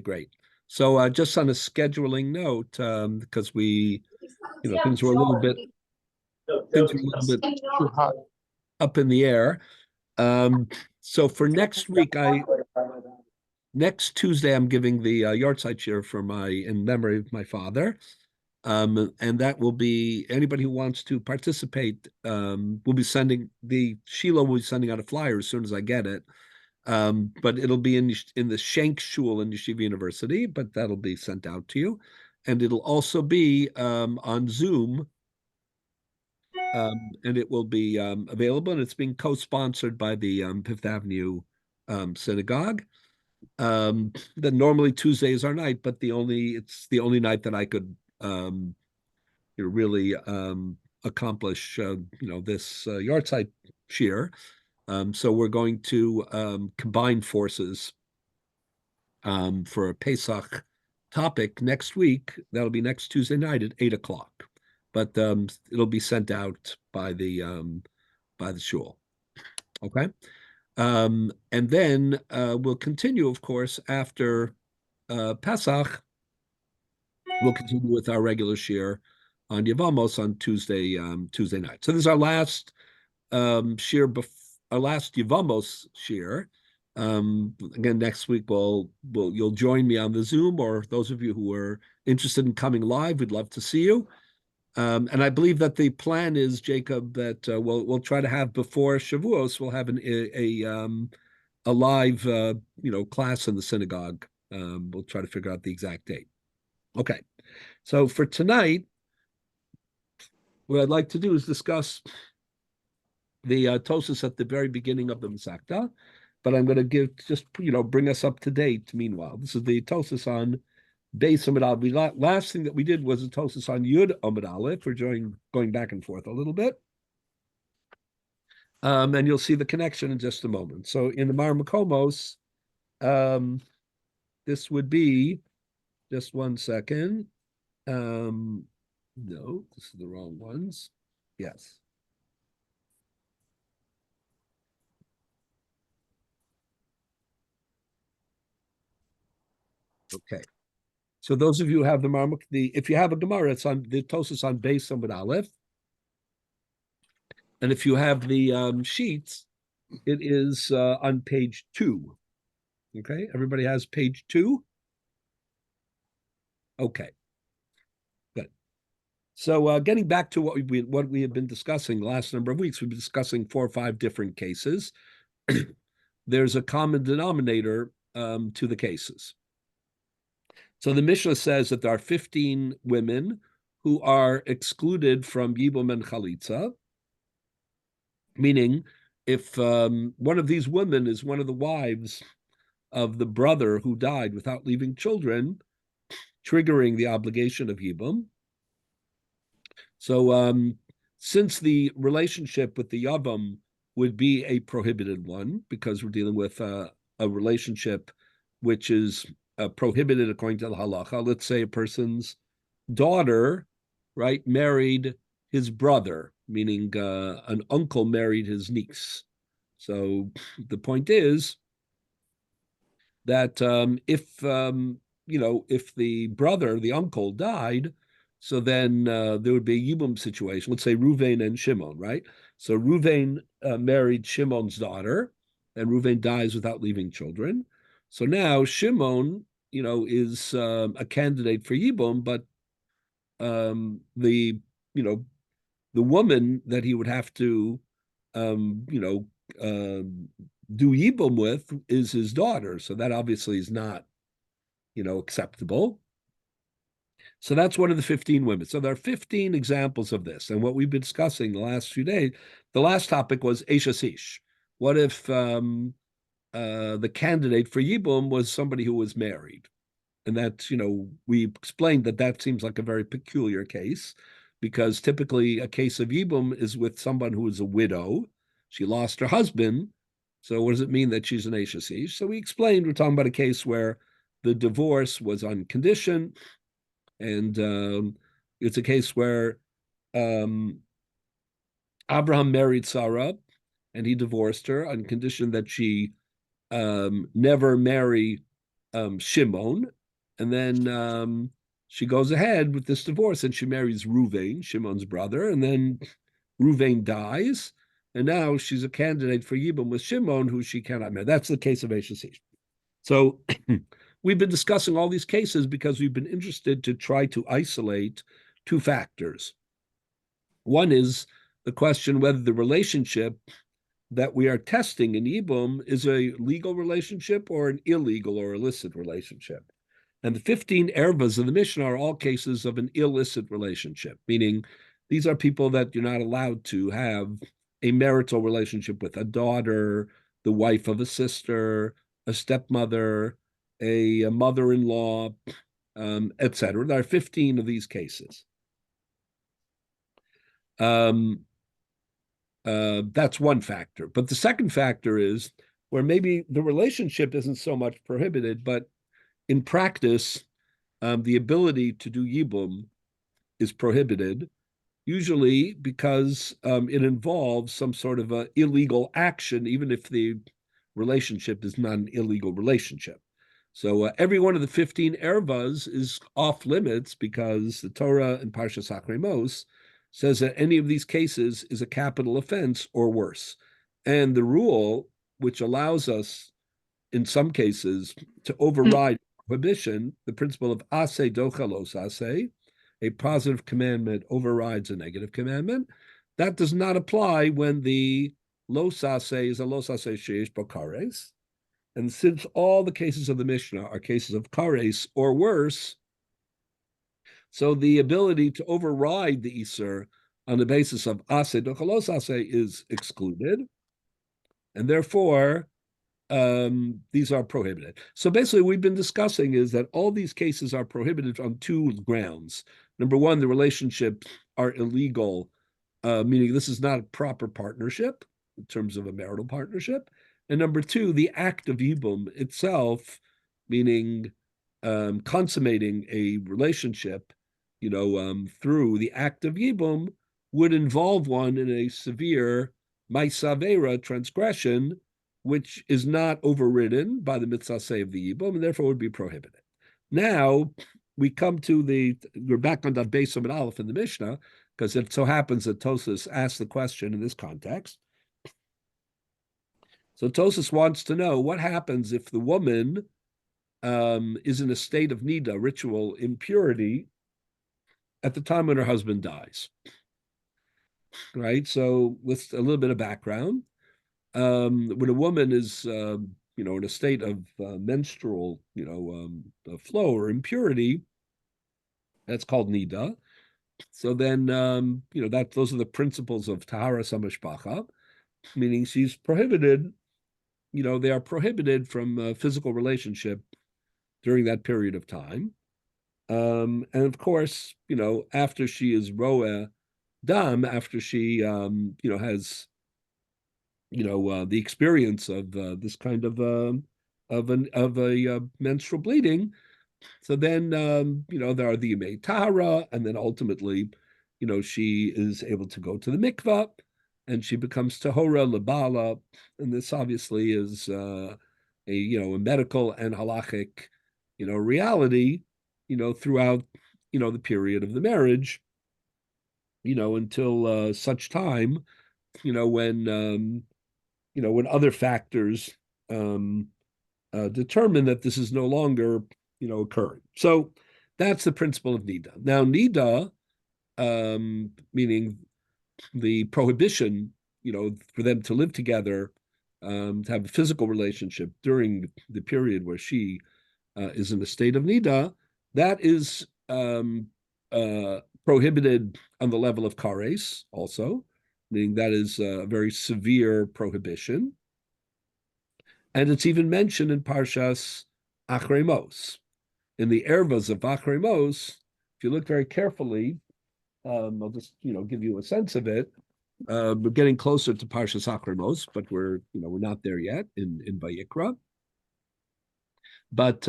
Great. So just on a scheduling note, because things were a little bit Too hot. up in the air. So for next week, next Tuesday, I'm giving the yahrzeit shir in memory of my father. And that will be anybody who wants to participate. We'll be sending Sheila will be sending out a flyer as soon as I get it. But it'll be in the Shank Shul in Yeshiva University, but that'll be sent out to you. And it'll also be on Zoom, and it will be available, and it's being co-sponsored by the Fifth Avenue Synagogue. Then normally Tuesday is our night, but it's the only night that I could really accomplish this yahrzeit shir. So we're going to combine forces for a Pesach topic next week. That'll be next Tuesday night at 8:00. But it'll be sent out by the shul. Okay. And then we'll continue, of course, after Pesach. We'll continue with our regular shir on Yevamos on Tuesday night. So this is our last shir, our last Yevamos shir. Again, next week you'll join me on the Zoom, or those of you who are interested in coming live, we'd love to see you. And I believe that the plan is, Jacob, that we'll try to have before Shavuos, we'll have a live class in the synagogue. We'll try to figure out the exact date. Okay, so for tonight, what I'd like to do is discuss the Tosas at the very beginning of the Masechta, but I'm going to bring us up to date. Meanwhile, this is the Tosas on Beis Amud Aleph. Last thing that we did was a Tosas on Yud Amud Aleph. We're going back and forth a little bit. And you'll see the connection in just a moment. So in the Mar Makomos, this would be, just one second. No, this is the wrong ones. Yes. Okay. So those of you who have if you have a Gemara, it's on the Tosas on Beis Amud Aleph. And if you have the sheets, it is on page 2. Okay, everybody has page 2? Okay, good. So getting back to what we have been discussing the last number of weeks, we've been discussing 4 or 5 different cases. There's a common denominator to the cases. So the Mishnah says that there are 15 women who are excluded from Yibum and Chalitza, meaning if one of these women is one of the wives of the brother who died without leaving children, triggering the obligation of Yibum. So since the relationship with the Yavam would be a prohibited one, because we're dealing with a relationship which is prohibited according to the halacha. Let's say a person's daughter, right, married his brother, meaning an uncle married his niece. So the point is that if the brother, the uncle, died, so then there would be a Yibum situation. Let's say Ruvain and Shimon, right? So Ruvain married Shimon's daughter, and Ruvain dies without leaving children. So now Shimon, is a candidate for Yibum, but the woman that he would have to, do Yibum with is his daughter. So that obviously is not, acceptable. So that's one of the 15 women. So there are 15 examples of this. And what we've been discussing the last few days, the last topic was Eishes Ish. What if the candidate for Yibum was somebody who was married? And that's, we explained that seems like a very peculiar case, because typically a case of Yibum is with someone who is a widow. She lost her husband. So what does it mean that she's an Eishes Ish? So we explained, we're talking about a case where the divorce was on condition. And it's a case where Abraham married Sarah and he divorced her on condition that she never marry Shimon, and then she goes ahead with this divorce and she marries Ruvain, Shimon's brother, and then Ruvain dies, and now she's a candidate for Yibum with Shimon, who she cannot marry. That's the case of Eshes Ish. So we've been discussing all these cases because we've been interested to try to isolate two factors. One is the question whether the relationship that we are testing in Yibum is a legal relationship or an illegal or illicit relationship. And the 15 ervas of the Mishnah are all cases of an illicit relationship, meaning these are people that you're not allowed to have a marital relationship with: a daughter, the wife of a sister, a stepmother, a mother-in-law, etc. There are 15 of these cases. That's one factor. But the second factor is where maybe the relationship isn't so much prohibited, but in practice, the ability to do yibum is prohibited, usually because it involves some sort of a illegal action, even if the relationship is not an illegal relationship. So every one of the 15 ervas is off limits because the Torah in Parshas Akremos says that any of these cases is a capital offense or worse. And the rule, which allows us in some cases to override prohibition, the principle of ase dochalos ase, a positive commandment overrides a negative commandment. That does not apply when the los ase is a los ase sheish bokares. And since all the cases of the Mishnah are cases of kares or worse, so the ability to override the Isur on the basis of ase dochalos ase is excluded. And therefore, these are prohibited. So basically, we've been discussing is that all these cases are prohibited on two grounds. Number one, the relationships are illegal, meaning this is not a proper partnership in terms of a marital partnership. And number two, the act of yibum itself, meaning consummating a relationship, through the act of yibum, would involve one in a severe maisavera transgression, which is not overridden by the mitzvah say of the yibum, and therefore would be prohibited. Now we come to we're back on the base of an aleph in the Mishnah, because it so happens that Tosas asked the question in this context. So Tosas wants to know what happens if the woman is in a state of nida, ritual impurity, at the time when her husband dies. Right? So with a little bit of background, when a woman is, in a state of menstrual, flow or impurity, that's called nida. So then, those are the principles of tahara samashpacha, meaning she's prohibited. They are prohibited from physical relationship during that period of time. And of course, after she is roa dam, after she, has the experience of this kind of a menstrual bleeding. So then there are the Yemei Tahara, and then ultimately, she is able to go to the mikvah, and she becomes tahora lebala, and this obviously is a medical and halachic reality throughout the period of the marriage, until such time when other factors determine that this is no longer, occurring. So that's the principle of nida. Now, nida, meaning the prohibition, for them to live together, to have a physical relationship during the period where she is in a state of nida, that is prohibited on the level of kares also, meaning that is a very severe prohibition. And it's even mentioned in Parshas Achremos. In the ervas of Achremos, if you look very carefully, I'll just give you a sense of it. We're getting closer to Parshas Achremos, but we're not there yet in Vayikra. But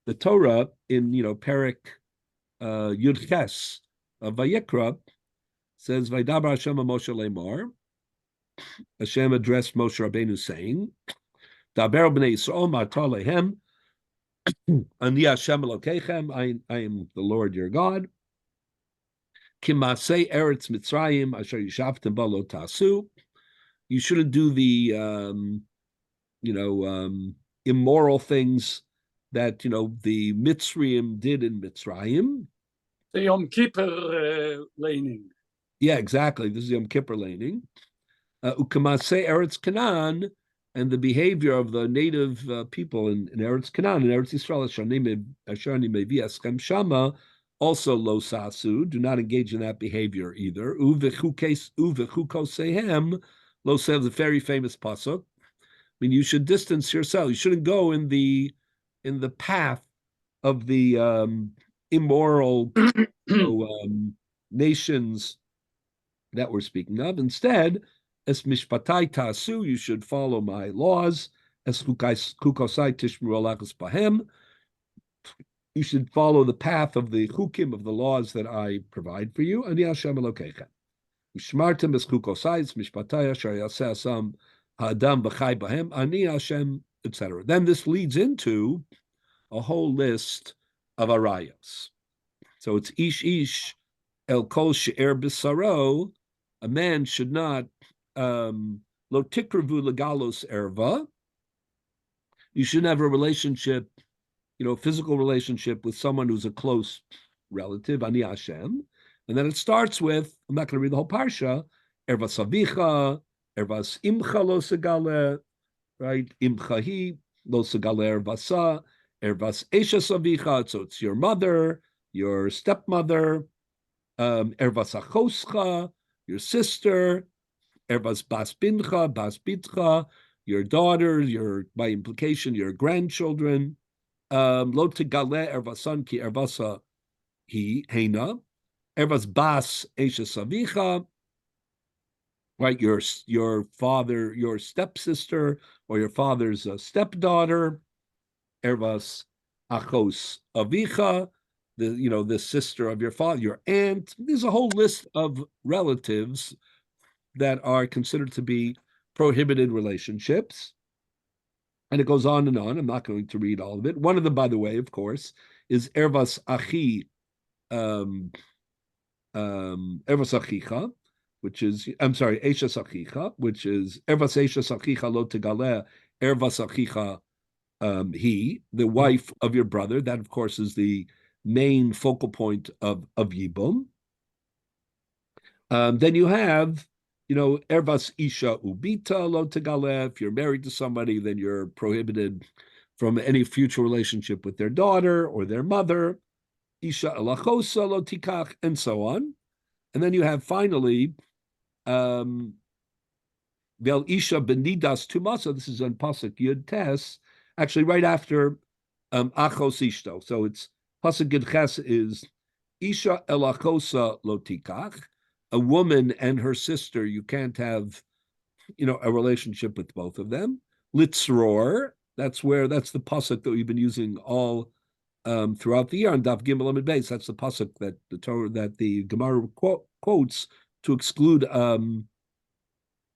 the Torah in Perek Yud Ches of Vayikra says, "Vaydaber Hashem Moshe Lemar." Hashem addressed Moshe Rabbeinu saying, Daber b'nei Yisrael ma'atar lehem, ani Hashem Elokeichem, I am the Lord your God. Kimasei eretz Mitzrayim asher yishavtem ba lo tasu. You shouldn't do the immoral things that the Mitzrayim did in Mitzrayim. The Yom Kippur laning. Yeah, exactly. This is Yom Kippur laning. Ukamasei Eretz Canaan, and the behavior of the native people in Eretz Canaan, in Eretz Yisrael, Ashani Mevi Eschem Shama, also lo sasu, do not engage in that behavior either. Uvechukosehem, lo says the very famous pasuk. I mean, you should distance yourself. You shouldn't go in the path of the immoral nations that we're speaking of. Instead, as mishpatai tasu, you should follow my laws. As kukosai tishmru alachas bahem, you should follow the path of the chukim, of the laws that I provide for you. Ani Hashem Elokeichem. Mishmartem es kukosai mishpatai asher yaseh asam ha'adam b'chai bahem. Ani Hashem, etc. Then this leads into a whole list of arayos. So it's ish el kol she'er b'saro. A man should not lo tikravu legalos erva. You shouldn't have a relationship, physical relationship with someone who's a close relative, ani Hashem. And then it starts with, I'm not going to read the whole parsha, ervas avicha, ervas imcha lo segale, right? Imchahi lo segale ervasa, ervas eshes avicha, so it's your mother, your stepmother, ervas achoscha, your sister, ervas bas bincha, bas bitcha, your daughter, by implication, your grandchildren. Lo tegale ervasan ki ervasa hi heina, ervas bas eshes avicha, right? Your father, your stepsister, or your father's stepdaughter, ervas achos avicha, the sister of your father, your aunt. There's a whole list of relatives that are considered to be prohibited relationships. And it goes on and on. I'm not going to read all of it. One of them, by the way, of course, is ervas achi, ervas achicha, which is, I'm sorry, eshes achicha, which is ervas eshes achicha lo tegale, ervas achicha he, the wife of your brother. That, of course, is the main focal point of Yibum. Then you have, ervas isha ubita lo tegale. If you're married to somebody, then you're prohibited from any future relationship with their daughter or their mother. Isha alachosa lo tikach, and so on. And then you have finally, vel isha benidas tumasa. This is on pasuk yud tes, actually right after achos ishto. So it's pasuk yud ches is isha elachosa lo tikach. A woman and her sister, you can't have, a relationship with both of them. Litzror, that's the pasuk that we've been using all throughout the year on Daf Gimel Amid Beis. That's the pasuk that the Gemara quotes to exclude Tzara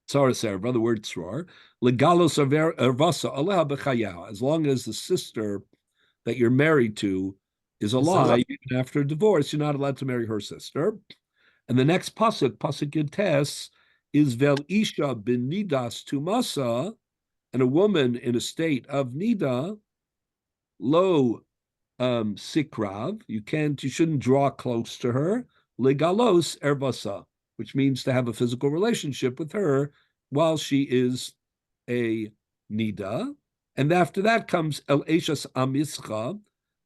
Serva, the word Tzror. Legalos ervasa aleha b'chayaha. As long as the sister that you're married to is alive, even after divorce, you're not allowed to marry her sister. And the next pasuk Yud Tes, is vel isha bin nidas tumasa, and a woman in a state of nida, lo sikrav, you shouldn't draw close to her, legalos ervasa, which means to have a physical relationship with her while she is a nida. And after that comes el eshas amischa,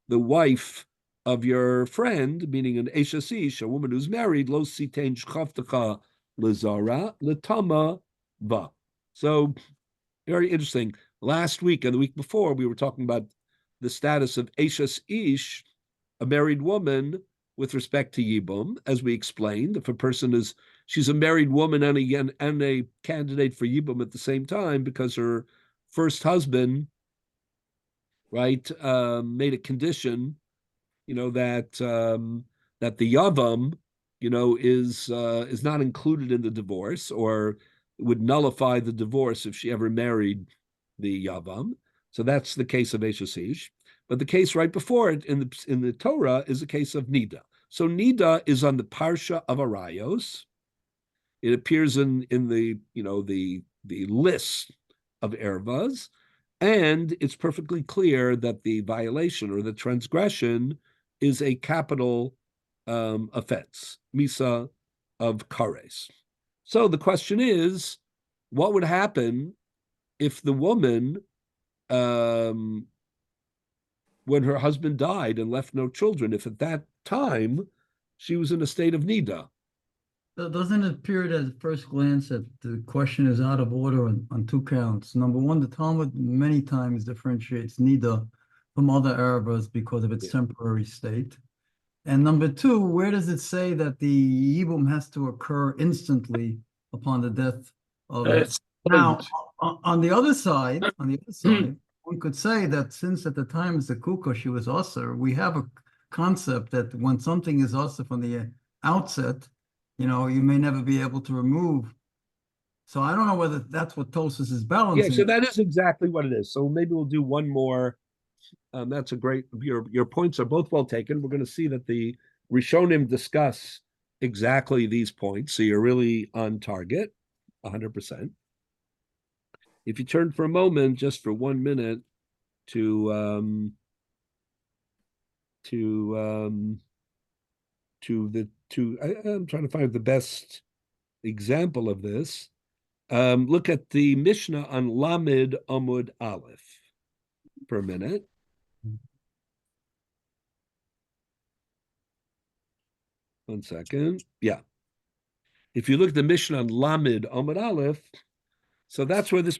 the wife of your friend, meaning an eshes ish, a woman who's married, lo sitein shchavtecha lezara letama va. So very interesting. Last week and the week before, we were talking about the status of eshes ish, a married woman, with respect to yibum, as we explained. If a person she's a married woman and a candidate for yibum at the same time, because her first husband, right, made a condition, that the yavam, is not included in the divorce, or would nullify the divorce if she ever married the Yavam. So that's the case of Eshes Ish. But the case right before it in the Torah is a case of Nida. So Nida is on the Parsha of Arayos. It appears in the the list of ervas, and it's perfectly clear that the violation or the transgression is a capital offense, misa of kares. So the question is, what would happen if the woman, when her husband died and left no children, if at that time she was in a state of nida? Doesn't it appear at first glance that the question is out of order on two counts? Number one, the Talmud many times differentiates Nida from other Arabas because of its temporary state. And number two, where does it say that the Yibum has to occur instantly upon the death of it? Now, on the other side, one could say that since at the time of Zekuka she was Asr, we have a concept that when something is Asr from the outset, you may never be able to remove. So I don't know whether that's what Tosis is balancing. Yeah, so that is exactly what it is. So maybe we'll do one more. That's a great, your points are both well taken. We're going to see that the Rishonim discuss exactly these points. So you're really on target, 100%. If you turn for a moment, just for 1 minute, I'm trying to find the best example of this. Look at the Mishnah on Lamed Amud Aleph for a minute. One second. Yeah. If you look at the Mishnah on Lamed Amud Aleph, so that's where there's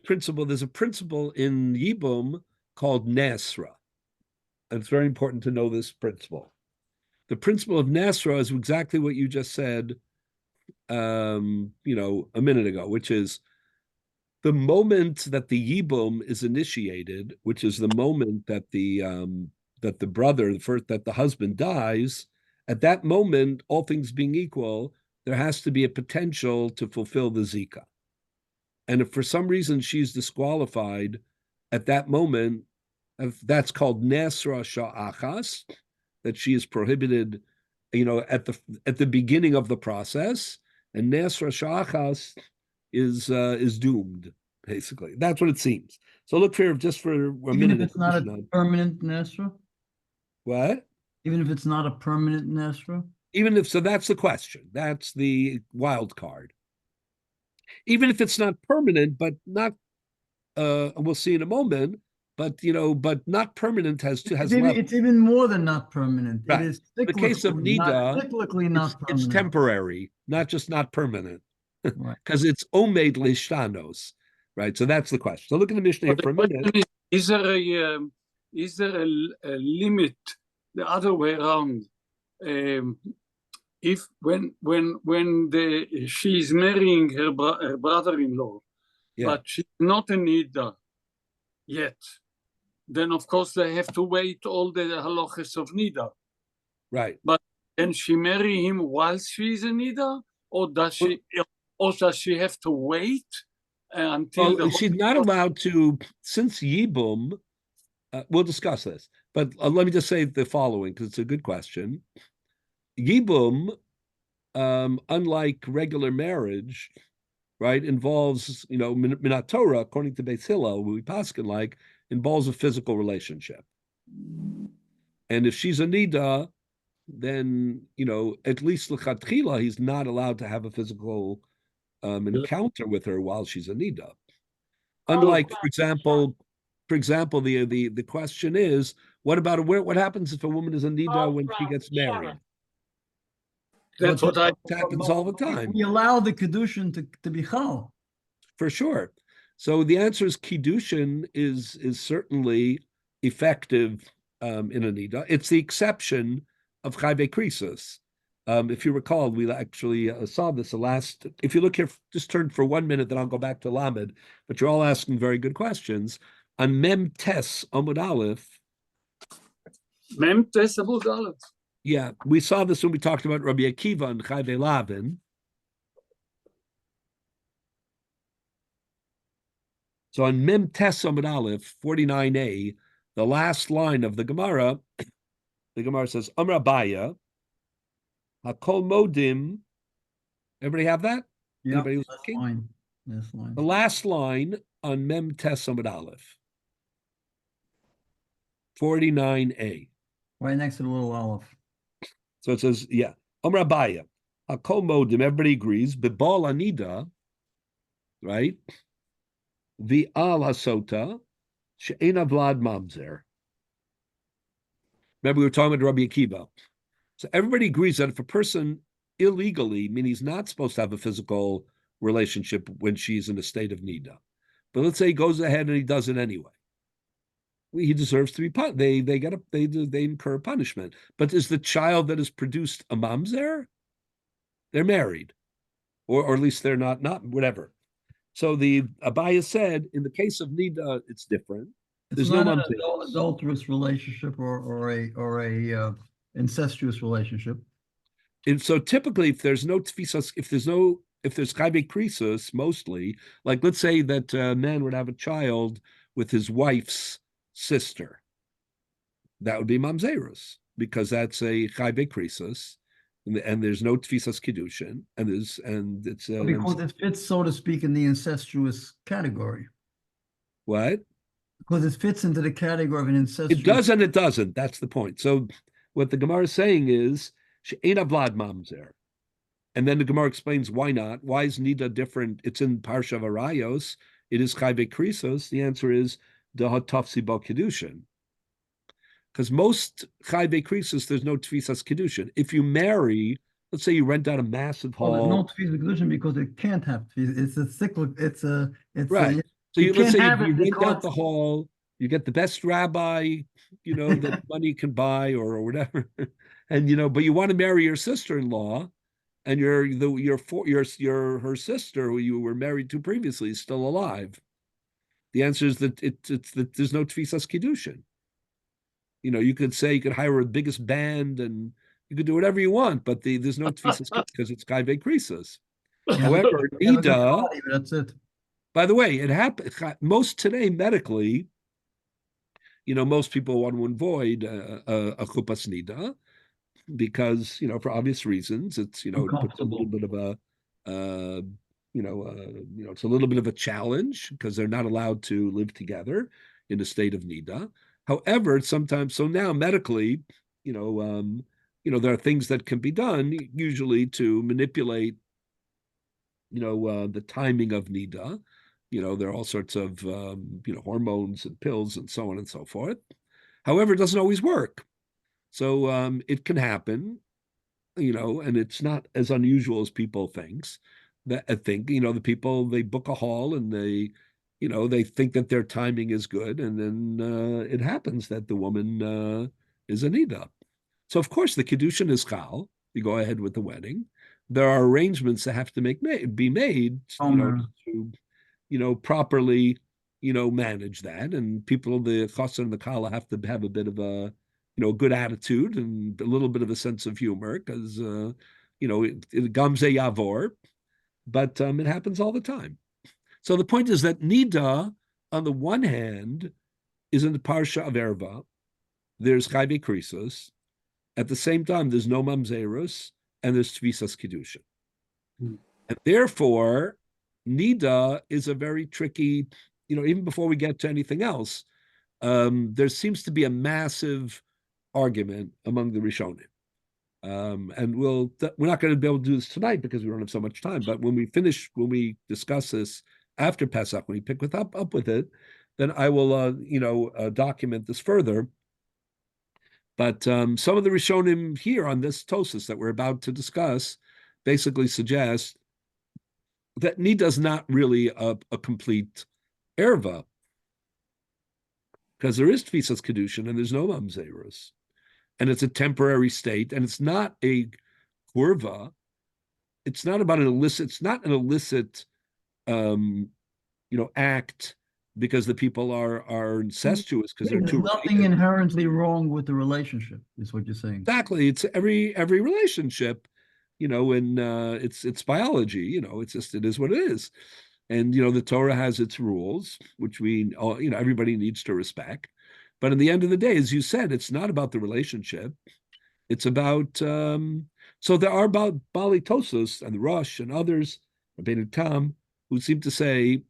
a principle in Yibum called Nasra. And it's very important to know this principle. The principle of Nasra is exactly what you just said, a minute ago, which is the moment that the Yibum is initiated, which is the moment that the husband dies. At that moment, all things being equal, there has to be a potential to fulfill the Zika. And if for some reason she's disqualified at that moment, that's called Nasra Sha'achas, that she is prohibited, at the beginning of the process, and Nasra Sha'achas is doomed, basically. That's what it seems. So look for just for a minute. Even if it's not a permanent Nasra? What? Even if it's not a permanent Nasra? So that's the question. That's the wild card. Even if it's not permanent, but not, we'll see in a moment, but not permanent has levels. It's even more than not permanent. Right. It is in the case of Nida, it's temporary, not just not permanent, because it's omed lishtanos, right? So that's the question. So look at the Mishnah here for a minute. Is there a limit the other way around? If when she's marrying her brother-in-law, but she's not a Nida yet, then of course they have to wait all the halachas of Nida. Right. But can she marry him while she's a Nida, or does she have to wait until she's not allowed to, since Yibum, we'll discuss this, but let me just say the following, because it's a good question. Yibum, unlike regular marriage, right, involves, Minat Torah, according to Beis Hillel, we paskin involves a physical relationship. And if she's a Nida, then, at least l'chatchila, he's not allowed to have a physical encounter with her while she's a Nida. Unlike, for example, the question is, what happens if a woman is a Nida when she gets married? That's what happens all the time. We allow the Kedushin to be chal. For sure. So the answer is Kiddushin is certainly effective in a Nida. It's the exception of Chayve Krisus. If you recall, we actually saw this if you look here, just turn for 1 minute, then I'll go back to Lamed, but you're all asking very good questions. On Mem Tes Amud Aleph. Mem Tes Amud Aleph. Yeah, we saw this when we talked about Rabbi Akiva and Chayve Lavin. So on Mem Tes Amud Aleph 49a, the last line of the Gemara says, Amra Baya, Hakol Modim. Everybody have that? Yeah, Anybody who's that's looking? line. That's line. The last line on Mem Tes Amud Aleph 49a. Right next to the little Aleph. So it says, yeah, Amra Baya, Hakol Modim. Everybody agrees. Bibal Anida, right? The Al Hasota, She'ena Vlad Mamzer. Remember, we were talking about Rabbi Akiva. So everybody agrees that if a person illegally, meaning he's not supposed to have a physical relationship when she's in a state of nida, but let's say he goes ahead and he does it anyway, he deserves to be punished. They incur punishment. But is the child that is produced a mamzer? They're married, or at least they're not whatever. So the Abaya said, in the case of nida, it's different. It's There's no not an mamzer. adulterous relationship or a incestuous relationship. And so typically, if there's no tfisas, if there's chaybe krisus, mostly, like let's say that a man would have a child with his wife's sister, that would be mamzerus, because that's a chaybe krisus, and there's no tfisas kiddushin, and it's Because it fits, so to speak, in the incestuous category. what? Because it fits into the category of an incestuous. It does and it doesn't. That's the point. So what the Gemara is saying is she'ena vlad mamzer. And then the Gemara explains why not. Why is Nida different? It's in Parsha Varayos. It is Chayve Krisos. The answer is the Hatafsi Ba Kiddushin. Because most Chayve Krisos, there's no Tfisas Kiddushin. If you marry, let's say you rent out a massive hall. There's no Tfisas Kiddushin because it can't have Tfisas. It's a cyclic. It's right. So let's say you rent out the hall, you get the best rabbi, that money can buy or whatever, and but you want to marry your sister-in-law, and her sister who you were married to previously is still alive. The answer is that it's that there's no tfisas kiddushin. You could say you could hire the biggest band and you could do whatever you want, but there's no tfisas because it's kaive krisas. However, nida. That's it. By the way, it happens most today medically. Most people want to avoid a chuppah nida because for obvious reasons. It's it puts a little bit of it's a little bit of a challenge because they're not allowed to live together in a state of nida. However, sometimes now medically, there are things that can be done usually to manipulate the timing of nida. There are all sorts of, hormones and pills and so on and so forth. However, it doesn't always work. So it can happen, and it's not as unusual as people think. The people, they book a hall and they think that their timing is good. And then it happens that the woman is a nida. So, of course, the Kiddushin is chal. You go ahead with the wedding. There are arrangements that have to be made, to properly, manage that. And people, the chassan and the kala have to have a bit of a, good attitude and a little bit of a sense of humor because, gamze yavor, but it happens all the time. So the point is that nida, on the one hand, is in the parsha of Erva. There's chayve krisos. At the same time, there's no mamzerus and there's tvisas kiddushin. And therefore, nida is a very tricky, even before we get to anything else, there seems to be a massive argument among the Rishonim. And we're not going to be able to do this tonight because we don't have so much time, but when we discuss this after Pesach, when we pick up with it, then I will, document this further. But some of the Rishonim here on this Tosis that we're about to discuss basically suggest that nida is not really a complete erva because there is tfisas kedushin and there's no mamzerus, and it's a temporary state, and it's not a kurva. It's not about an illicit. It's not an illicit, act because the people are incestuous because they're too. There's nothing inherently wrong with the relationship, is what you're saying. Exactly. It's every relationship, and it's biology. It is what it is. And, the Torah has its rules, which everybody needs to respect. But in the end of the day, as you said, it's not about the relationship. It's about, so there are about Bali Tosos and the Rosh and others, Rabbi Tam, who seem to say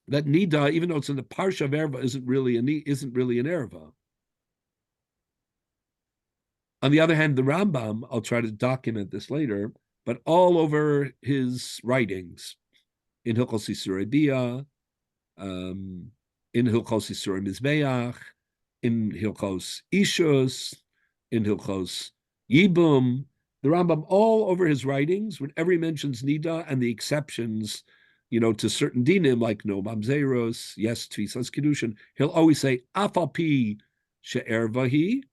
that Nida, even though it's in the Parsha of Erva, isn't really an Erva. On the other hand, the Rambam, I'll try to document this later, but all over his writings, in Hilchos Yisur Bia, in Hilchos Yisur Mizbeach, in Hilchos Ishus, in Hilchos Yibum, the Rambam, all over his writings, whenever he mentions Nida and the exceptions, to certain dinim, like no mamzeros, yes, tfisas kedushin, he'll always say, afal pi she'ervahi,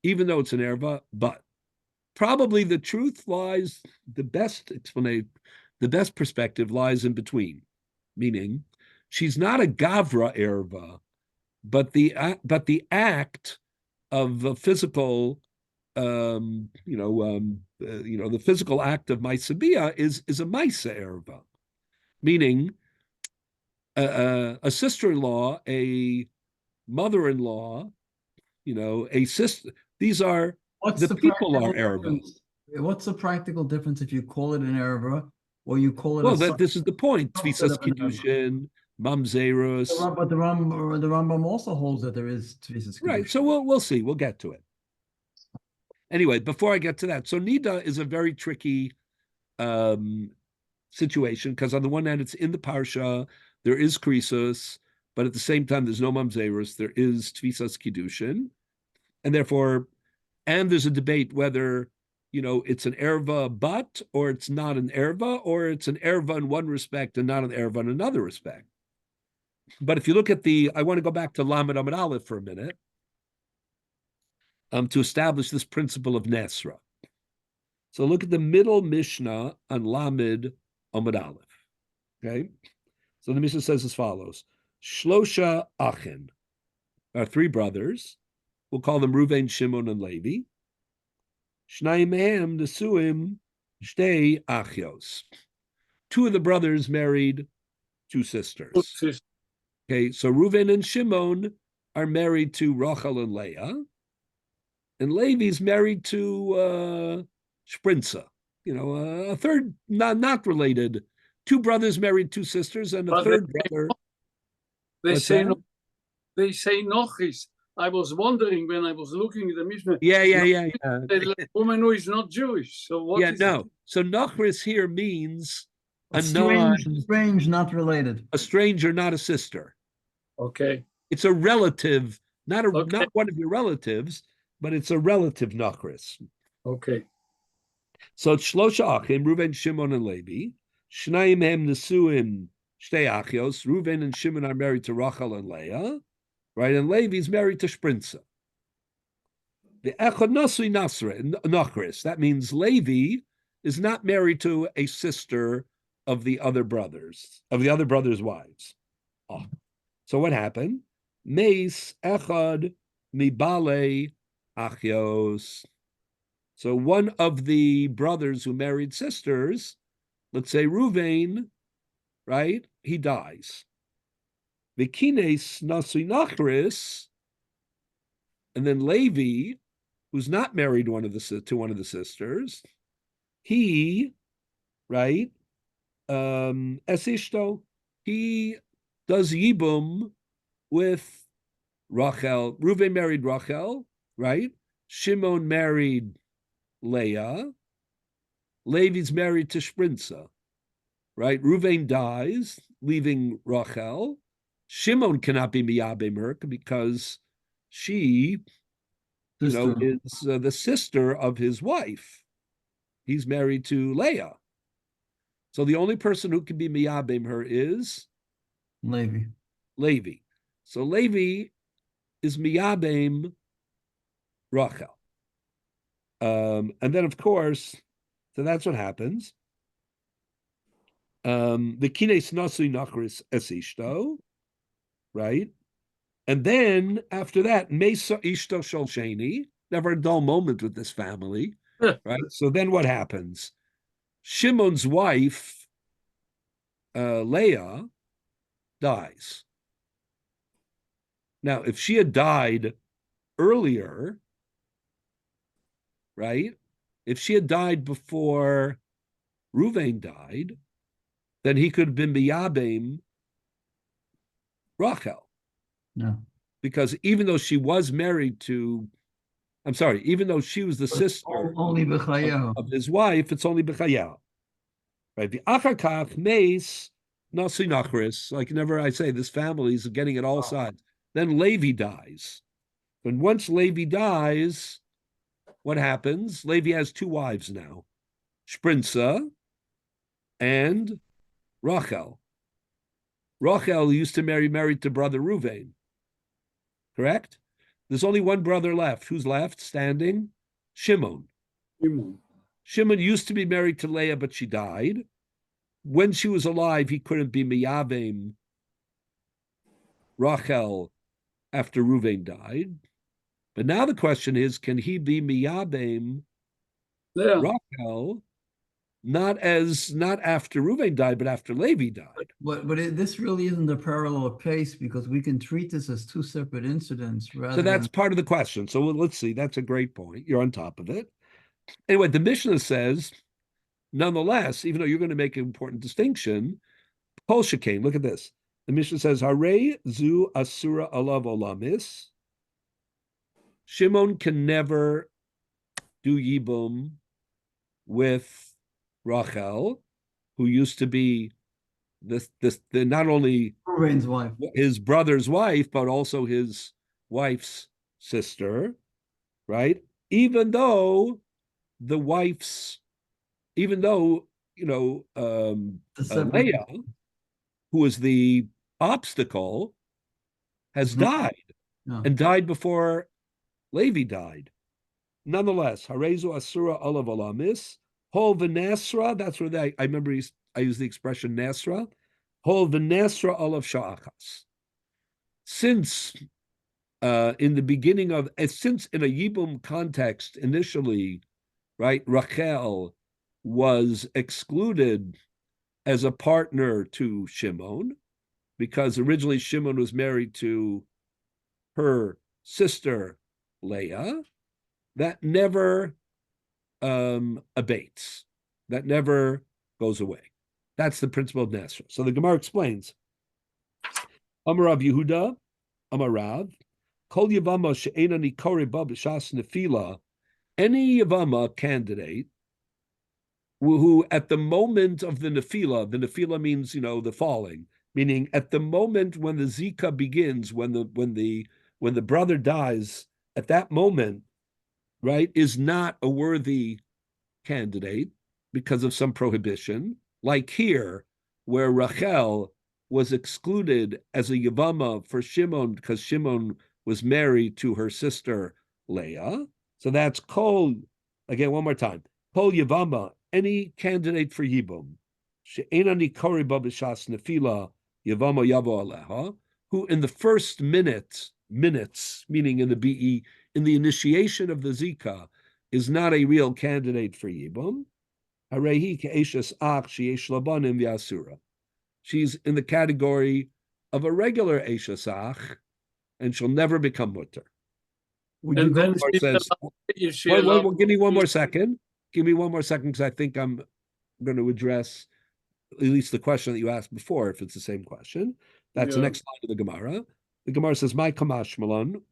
even though it's an erva, but probably the truth lies, the best explanation, the best perspective lies in between, meaning she's not a gavra erva, but the act of the physical, the physical act of Maisabia is a Maisa erva, meaning a sister-in-law, a mother-in-law, a sister. These are the people are ervas. What's the practical difference if you call it an erva or you call it? Well, this is the point. Tvisas Kiddushin, Mamzerus. But the Rambam also holds that there is Tvisas Kiddushin. Right. So we'll see. We'll get to it. Anyway, before I get to that, so Nida is a very tricky situation because on the one hand, it's in the Parsha, there is Krisos, but at the same time, there's no Mamzerus, there is Tvisas Kiddushin, and therefore, and there's a debate whether it's an erva but, or it's not an erva, or it's an erva in one respect and not an erva in another respect. But if you look at I want to go back to Lamed Amud Aleph for a minute to establish this principle of Nesra. So look at the middle Mishnah on Lamed Amud Aleph. Okay, so the Mishnah says as follows: Shlosha Achin, our three brothers. We'll call them Reuven, Shimon, and Levi. Shnayim mehem nesuim shtei achios. Two of the brothers married two sisters. Okay, so Reuven and Shimon are married to Rachel and Leah, and Levi's married to Shprinza. A third, not related. Two brothers married two sisters, and a third brother. They say Nochis. I was wondering when I was looking at the Mishnah. Yeah. A woman who is not Jewish. So what? So Nochris here means a strange, not related. A stranger, not a sister. Okay. It's a relative, not one of your relatives, but it's a relative Nochris. Okay. So it's Shlosha Achim, Reuven, Shimon, and Levi. Shnayim hem nesuim shtei achios. Reuven and Shimon are married to Rachel and Leah. Right, and Levi's married to Shprinza. The Echad Nasui Nachris. That means Levi is not married to a sister of the other brothers' wives. Oh. So what happened? Meis Echad Mibale Achios. So one of the brothers who married sisters, let's say Reuven, right? He dies. Vikines Nasui Nachris, and then Levi, who's not married to one of the sisters, he, right, Esishto, he does Yibum with Rachel. Reuven married Rachel, right? Shimon married Leah. Levi's married to Shprinza, right? Reuven dies, leaving Rachel. Shimon cannot be Miyabim her because she, is the sister of his wife. He's married to Leah. So the only person who can be Miyabim her is Levi. So Levi is Miyabim Rachel. And then, of course, so that's what happens. The Kines Nasui Nachris Esishto. Right? And then after that, Mesa Ishto Sholsheni, never a dull moment with this family. Right? So then what happens? Shimon's wife Leah dies. Now, if she had died earlier, right? If she had died before Ruvain died, then he could have been Miyabim Rachel. Yeah. Because even though she was married to, I'm sorry, even though she was the sister Only b'chayahu. of his wife, it's only b'chayahu. Right? The achakach meis nasi nachris. Like never I say, this family is getting it all sides. Then Levi dies. And once Levi dies, what happens? Levi has two wives now, Sprinza and Rachel. Rachel used to married to brother Ruvain. Correct? There's only one brother left. Who's left standing? Shimon. Shimon used to be married to Leah, but she died. When she was alive, he couldn't be Miyavim Rachel after Ruvain died. But now the question is, can he be Miyabim Rachel, not after Ruvain died, but after Levi died? This really isn't a parallel case because we can treat this as two separate incidents. So that's part of the question. So let's see. That's a great point. You're on top of it. Anyway, the Mishnah says, nonetheless, even though you're going to make an important distinction, Kol Shekain, look at this. The Mishnah says, Hare zu asura alav olamis. Shimon can never do Yibum with Rachel, who used to be the not only Ruvain's wife, his brother's wife, but also his wife's sister, right? Even though Leah, who was the obstacle, has died and died before Levi died. Nonetheless, Harezu Asura Olav Alamis, Hol V'Nasra, that's where I remember I used the expression Nasra, Hol V'Nasra Olav Sha'achas. Since in the beginning of, since in a Yibum context initially, right, Rachel was excluded as a partner to Shimon, because originally Shimon was married to her sister Leah, that never abates. That never goes away. That's the principle of Nasra. So the Gemara explains, Amar Rav Yehuda, Amar Rav, Kol Yavama she'ena nikore ba b'shas nefila, any Yavama candidate who at the moment of the nefila means, the falling, meaning at the moment when the zika begins, when the brother dies, at that moment, right, is not a worthy candidate because of some prohibition, like here, where Rachel was excluded as a Yavama for Shimon because Shimon was married to her sister Leah. So that's Kol, again, one more time, Kol Yavama, any candidate for Yibum, She'ena nikori ba b'shas nefila Yavama yavo aleha, who in the first minutes, meaning in the initiation of the Zika, is not a real candidate for Yibum. Harehi ke'eshes ach sheyesh labanim v'asura. She's in the category of a regular eshes ach, and she'll never become mutter. And then says, give me one more second. Give me one more second, because I think I'm going to address at least the question that you asked before, if it's the same question. That's the next line of the Gemara. The Gemara says, "My kamash malan."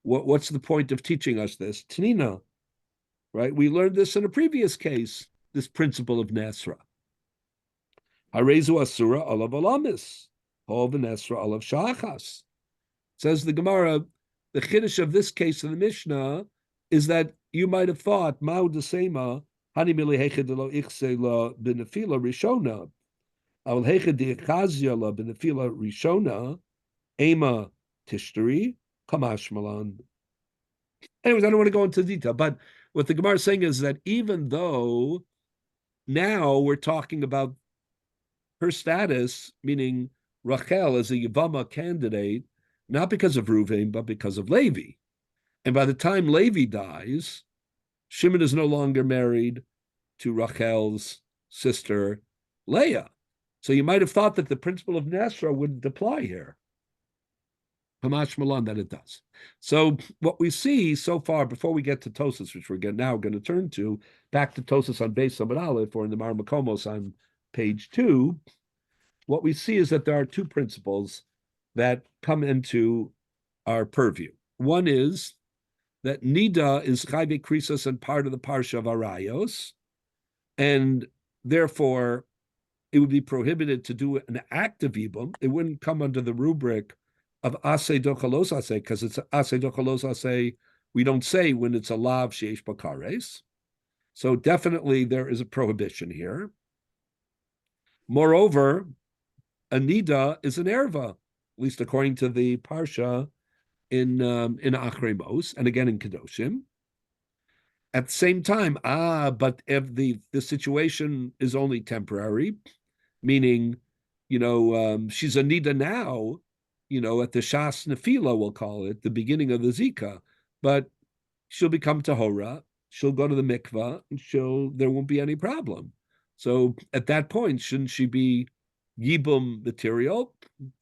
What's the point of teaching us this? Tanina, right? We learned this in a previous case, this principle of Nasra. Harezu asura alav alamis, hol v'nesra alav shachas. Says the Gemara, the chiddush of this case in the Mishnah is that you might have thought, Ma'u desema, hani mili heched lo ichse la benefila rishona, awal heched di'echazia la benefila rishona, ema tishtari, kamash malan. Anyways, I don't want to go into detail, but what the Gemara is saying is that even though now we're talking about her status, meaning Rachel as a Yavama candidate, not because of Ruvain, but because of Levi. And by the time Levi dies, Shimon is no longer married to Rachel's sister, Leah. So you might have thought that the principle of Nesra wouldn't apply here. Hamash Malon, that it does. So what we see so far, before we get to Tosas, which we're now going to turn to, back to Tosas on Beis Samad Aleph, or in the Mar Makomos on page 2, what we see is that there are two principles that come into our purview. One is that Nida is Chayve Krisos and part of the Parsha of Arayos, and therefore it would be prohibited to do an act of Ibum. It wouldn't come under the rubric of Aseh Dochalos Aseh, because it's Aseh Dochalos Aseh, we don't say when it's a Lav Sheish Bakares. So definitely there is a prohibition here. Moreover, a Nida is an Erva, at least according to the Parsha in Achrei Mos, and again in Kedoshim. At the same time, but if the situation is only temporary, meaning, she's a Nida now, at the Shas Nefila, we'll call it, the beginning of the Zika, but she'll become Tahora, she'll go to the mikvah, and there won't be any problem. So at that point, shouldn't she be Yibum material?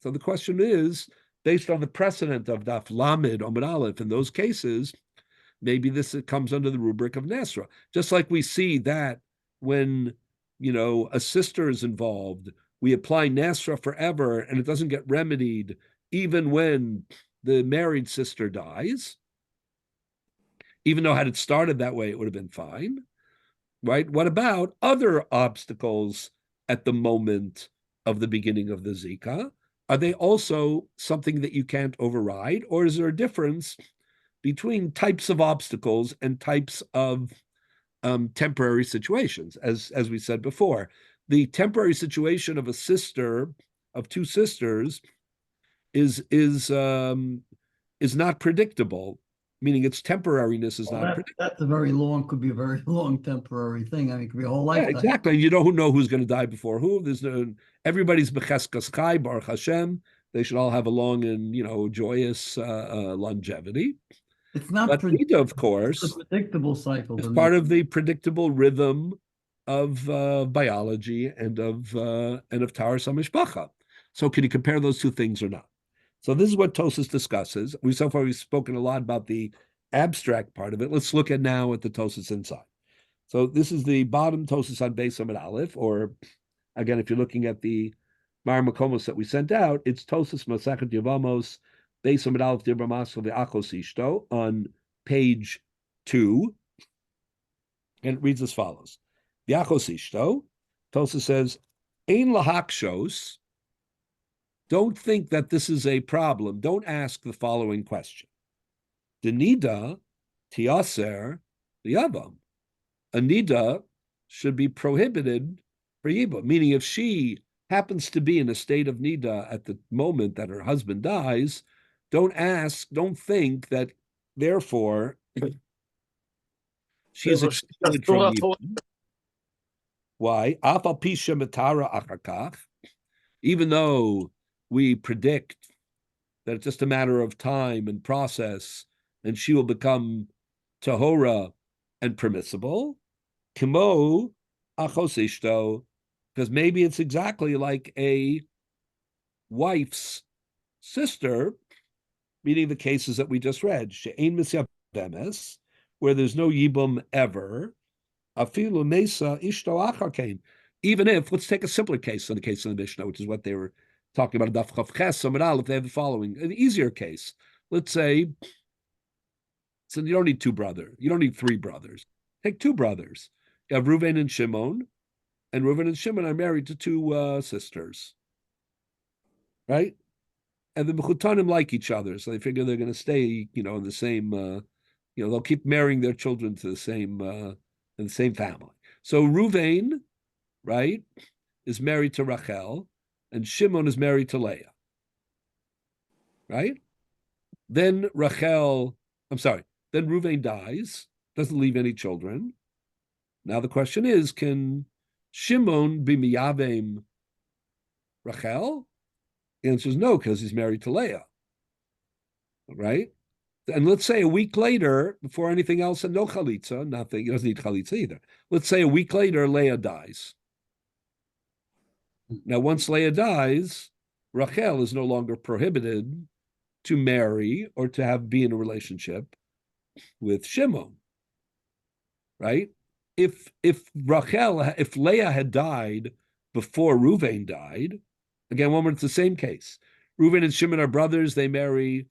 So the question is, based on the precedent of Daf Lamed, Omid Aleph, in those cases, maybe this comes under the rubric of Nesra. Just like we see that when, a sister is involved, we apply Nesra forever, and it doesn't get remedied even when the married sister dies. Even though had it started that way, it would have been fine, right? What about other obstacles at the moment of the beginning of the Zika? Are they also something that you can't override? Or is there a difference between types of obstacles and types of temporary situations? As we said before, the temporary situation of two sisters, is not predictable, meaning its temporariness is not predictable. That's could be a very long temporary thing. I mean, it could be a whole lifetime. Yeah, exactly. You don't know who's going to die before who. Everybody's b'cheskas chai, Baruch Hashem. They should all have a long and joyous longevity. It's not but Nida, of course, it's a predictable cycle. It's part of the predictable rhythm of biology and of Taras HaMishpacha. So can you compare those two things or not? So this is what Tosas discusses. We've spoken a lot about the abstract part of it. Let's look at now at the Tosas inside. So this is the bottom Tosas on Beis Samad Aleph, or again, if you're looking at the Mar Makomos that we sent out, it's Tosas Masachet Yevamos, Beis Samad Aleph Dibra Masel V'Achos Ishto on page 2, and it reads as follows: V'Achos Ishto, Tosas says, Ein lahakshos. Don't think that this is a problem. Don't ask the following question. Denida tiaser liyavam. A nida should be prohibited for yibum, meaning if she happens to be in a state of nida at the moment that her husband dies, don't think that therefore she is excluded from yibum. Why? Afal pisha matara achakach. Even though we predict that it's just a matter of time and process, and she will become tahora and permissible. Kimo achos ishto, because maybe it's exactly like a wife's sister, meaning the cases that we just read, she'ein misyab bemes, where there's no yibum ever. Afilu mesa ishto achar. Even if, let's take a simpler case than the case of the Mishnah, which is what they were talking about. Daf Chav Ches Samad Aleph, they have the following, an easier case. Let's say, so you don't need two brothers. You don't need three brothers. Take two brothers. You have Reuven and Shimon, and Reuven and Shimon are married to two sisters, right? And the Mechutanim like each other, so they figure they're going to stay, in the same, they'll keep marrying their children to the same, in the same family. So Reuven, right, is married to Rachel, and Shimon is married to Leah, right? Then Reuven dies, doesn't leave any children. Now the question is, can Shimon be miyavim Rachel? The answer is no, because he's married to Leah, right? And let's say a week later, before anything else, and no chalitza, nothing, he doesn't need chalitza either. Let's say a week later, Leah dies. Now, once Leah dies, Rachel is no longer prohibited to marry or to be in a relationship with Shimon, right? If Leah had died before Reuven died, again, it's the same case. Reuven and Shimon are brothers. They marry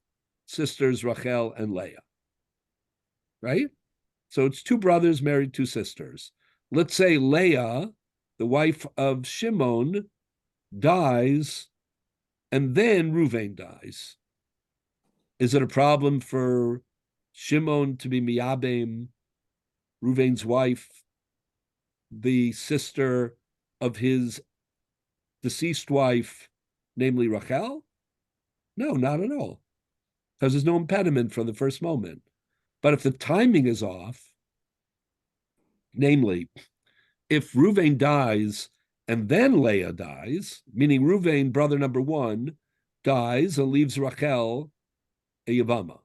sisters Rachel and Leah, right? So it's two brothers married two sisters. Let's say Leah, the wife of Shimon, dies, and then Reuven dies. Is it a problem for Shimon to be miyabem Reuven's wife, the sister of his deceased wife, namely Rachel? No, not at all, because there's no impediment from the first moment. But if the timing is off, namely, if Reuven dies and then Leah dies, meaning Reuven, brother number one, dies and leaves Rachel a Yavama,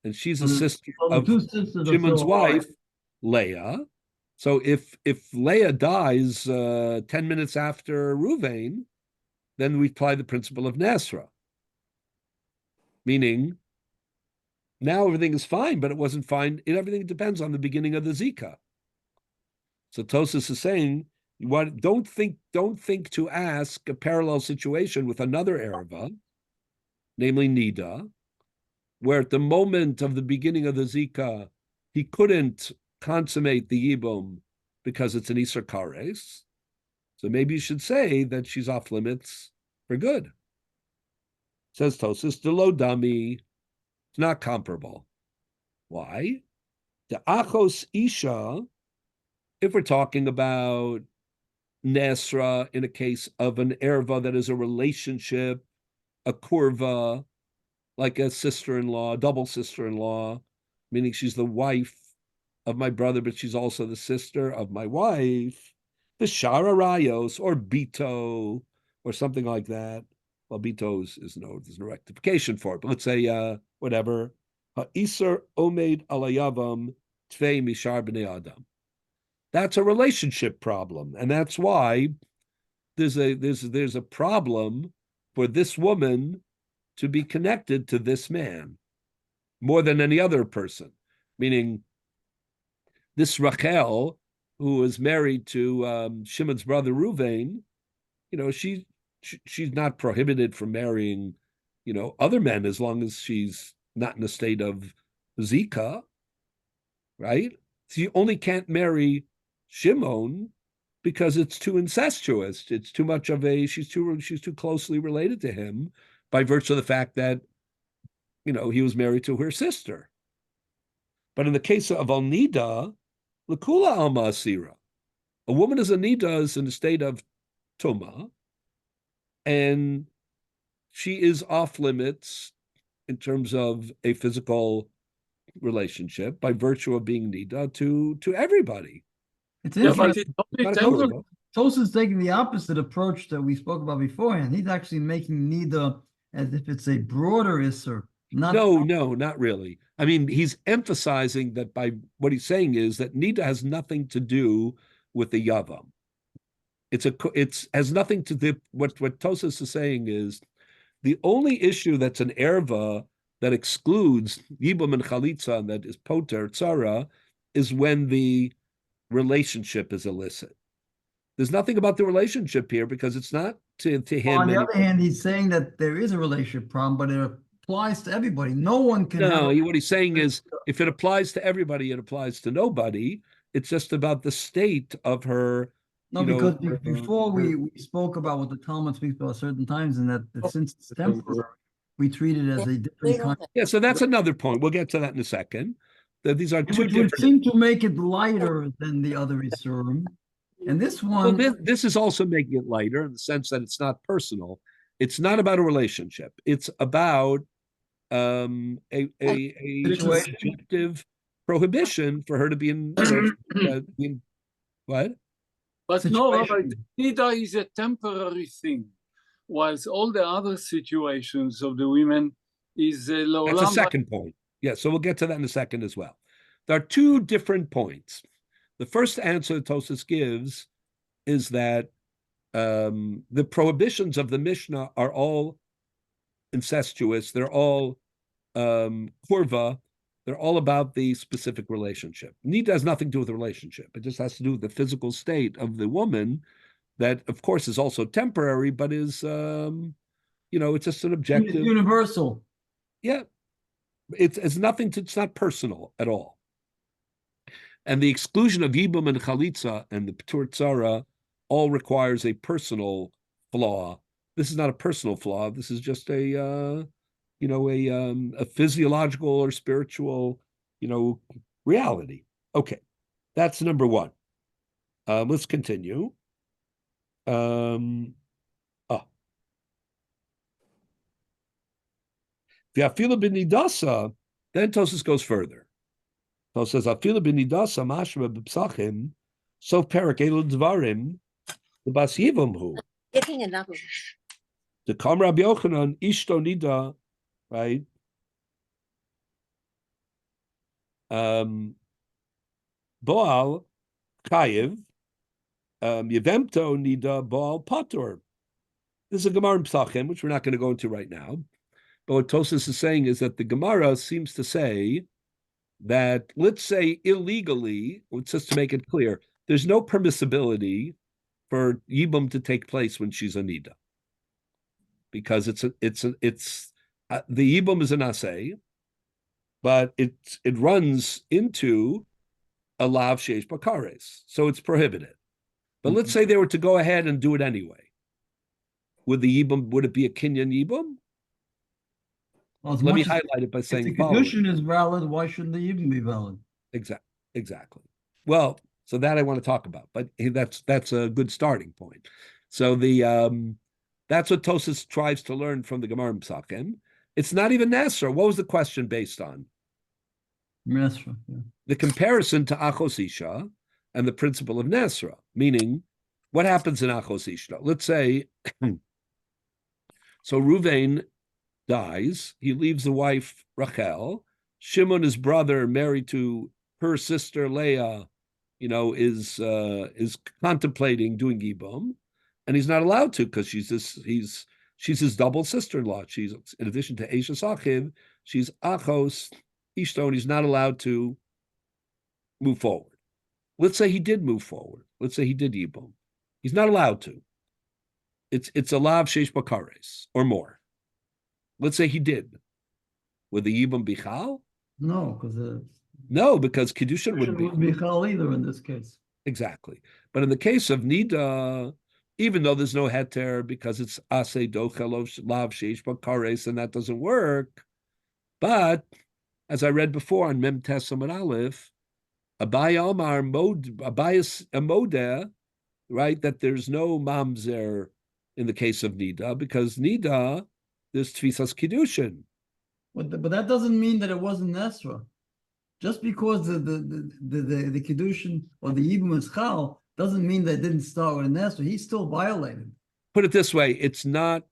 and she's a sister of Shimon's wife, Leah. So if Leah dies 10 minutes after Reuven, then we apply the principle of Nasra, meaning now everything is fine, but it wasn't fine. Everything depends on the beginning of the Zika. So Tosas is saying, don't think to ask a parallel situation with another Ereva, namely Nida, where at the moment of the beginning of the Zika, he couldn't consummate the Yibum because it's an Isser Kares. So maybe you should say that she's off limits for good. Says Tosas, Delo Dami, it's not comparable. Why? The Achos Isha, if we're talking about Nasra in a case of an erva that is a relationship, a kurva, like a sister-in-law, double sister-in-law, meaning she's the wife of my brother, but she's also the sister of my wife, the Shara Rayos, or Bito, or something like that. Well, Bito there's no rectification for it, but let's say whatever. Ha'isar omed alayavam tvei mishar b'nei adam. That's a relationship problem, and that's why there's a problem for this woman to be connected to this man more than any other person. Meaning, this Rachel, who is married to Shimon's brother Reuven, she's not prohibited from marrying, other men as long as she's not in a state of Zika, right? She only can't marry Shimon because it's too incestuous. It's too much of she's too closely related to him by virtue of the fact that, he was married to her sister. But in the case of Al-Nida, L'kula Alma Asira, a woman is a Nida is in a state of Tuma, and she is off limits in terms of a physical relationship by virtue of being Nida to everybody. It's interesting. Tosa's taking the opposite approach that we spoke about beforehand. He's actually making Nida as if it's a broader Isser. No, not really. I mean, he's emphasizing that by what he's saying is that Nida has nothing to do with the Yavam. It's has nothing to do. What Tosas is saying is the only issue that's an erva that excludes Yibum and Chalitza and that is Poter Tzara is when the relationship is illicit. There's nothing about the relationship here because it's not to him. On the other hand, he's saying that there is a relationship problem, but it applies to everybody. No one can. No, what he's saying is if it applies to everybody, it applies to nobody. It's just about the state of her. No, because before we spoke about what the Talmud speaks about certain times, and that since it's temporary, we treat it as a different kind. Yeah, so that's another point. We'll get to that in a second. These are two different. Would seem to make it lighter than the other Isurim. And this one. Well, this is also making it lighter in the sense that it's not personal. It's not about a relationship. It's about a subjective prohibition for her to be in. What? But no, Rabbi, Nida is a temporary thing, whilst all the other situations of the women is That's a second point. Yeah, so we'll get to that in a second as well. There are two different points. The first answer Tosas gives is that the prohibitions of the Mishnah are all incestuous. They're all kurva. They're all about the specific relationship. Nida has nothing to do with the relationship. It just has to do with the physical state of the woman that, of course, is also temporary, but is, it's just an objective. It's universal. Yeah. It's nothing to, it's not personal at all. And the exclusion of Yibum and Chalitza and the P'tur Tzara all requires a personal flaw. This is not a personal flaw. This is just a physiological or spiritual, reality. Okay, that's number one. Let's continue. V'afilu b'nidasa, then Tosas goes further. Tosas says, "Afilu b'nidasa mashma b'psachim, so perak elu dvarim, the bas yivam hu." Getting another. The Kam Rabbi Yochanan ishto nida, right? Boal kayev, yevemto nida boal patur. This is a Gemara in Psachim, which we're not going to go into right now. But what Tosas is saying is that the Gemara seems to say that, let's say illegally, just to make it clear, there's no permissibility for Yibum to take place when she's a Nida. Because the Yibum is an Aseh, but it runs into a Lav Sheish Bakares, so it's prohibited. But let's say they were to go ahead and do it anyway. Would it be a Kinyan Yibum? Well, Let me highlight it by saying if the condition is valid, why shouldn't the even be valid? Exactly. Well, so that I want to talk about, but that's a good starting point. So that's what Tosas tries to learn from the Gemara Psachim. It's not even Nasra. What was the question based on? Nasra, yeah. The comparison to Achos Isha and the principle of Nasra, meaning what happens in Achos Isha? Let's say, so Ruvain dies, he leaves the wife Rachel, Shimon, his brother, married to her sister Leah, is contemplating doing Yibum, and he's not allowed to because she's his double sister-in-law. She's, in addition to Eishes Achiv, she's Achos Ishto, and he's not allowed to move forward. Let's say he did move forward. Let's say he did Yibum. He's not allowed to. It's a Lav Sheish Bakares or more. Let's say he did. Would the Yibum be Chal? No, because Kiddushin wouldn't be Chal either in this case. Exactly. But in the case of Nida, even though there's no heter because it's Aseh Dochel Lav Sheish Bakares, and that doesn't work. But as I read before on Mem Tesam and Aleph, Abayas Amodeh, right, that there's no mamzer in the case of Nida, because Nida, there's Tfisas Kiddushin. But that doesn't mean that it wasn't Nesra. Just because the Kiddushin or the Yibum is Chal doesn't mean that it didn't start with a Nesra. He still violated. Put it this way, it's not,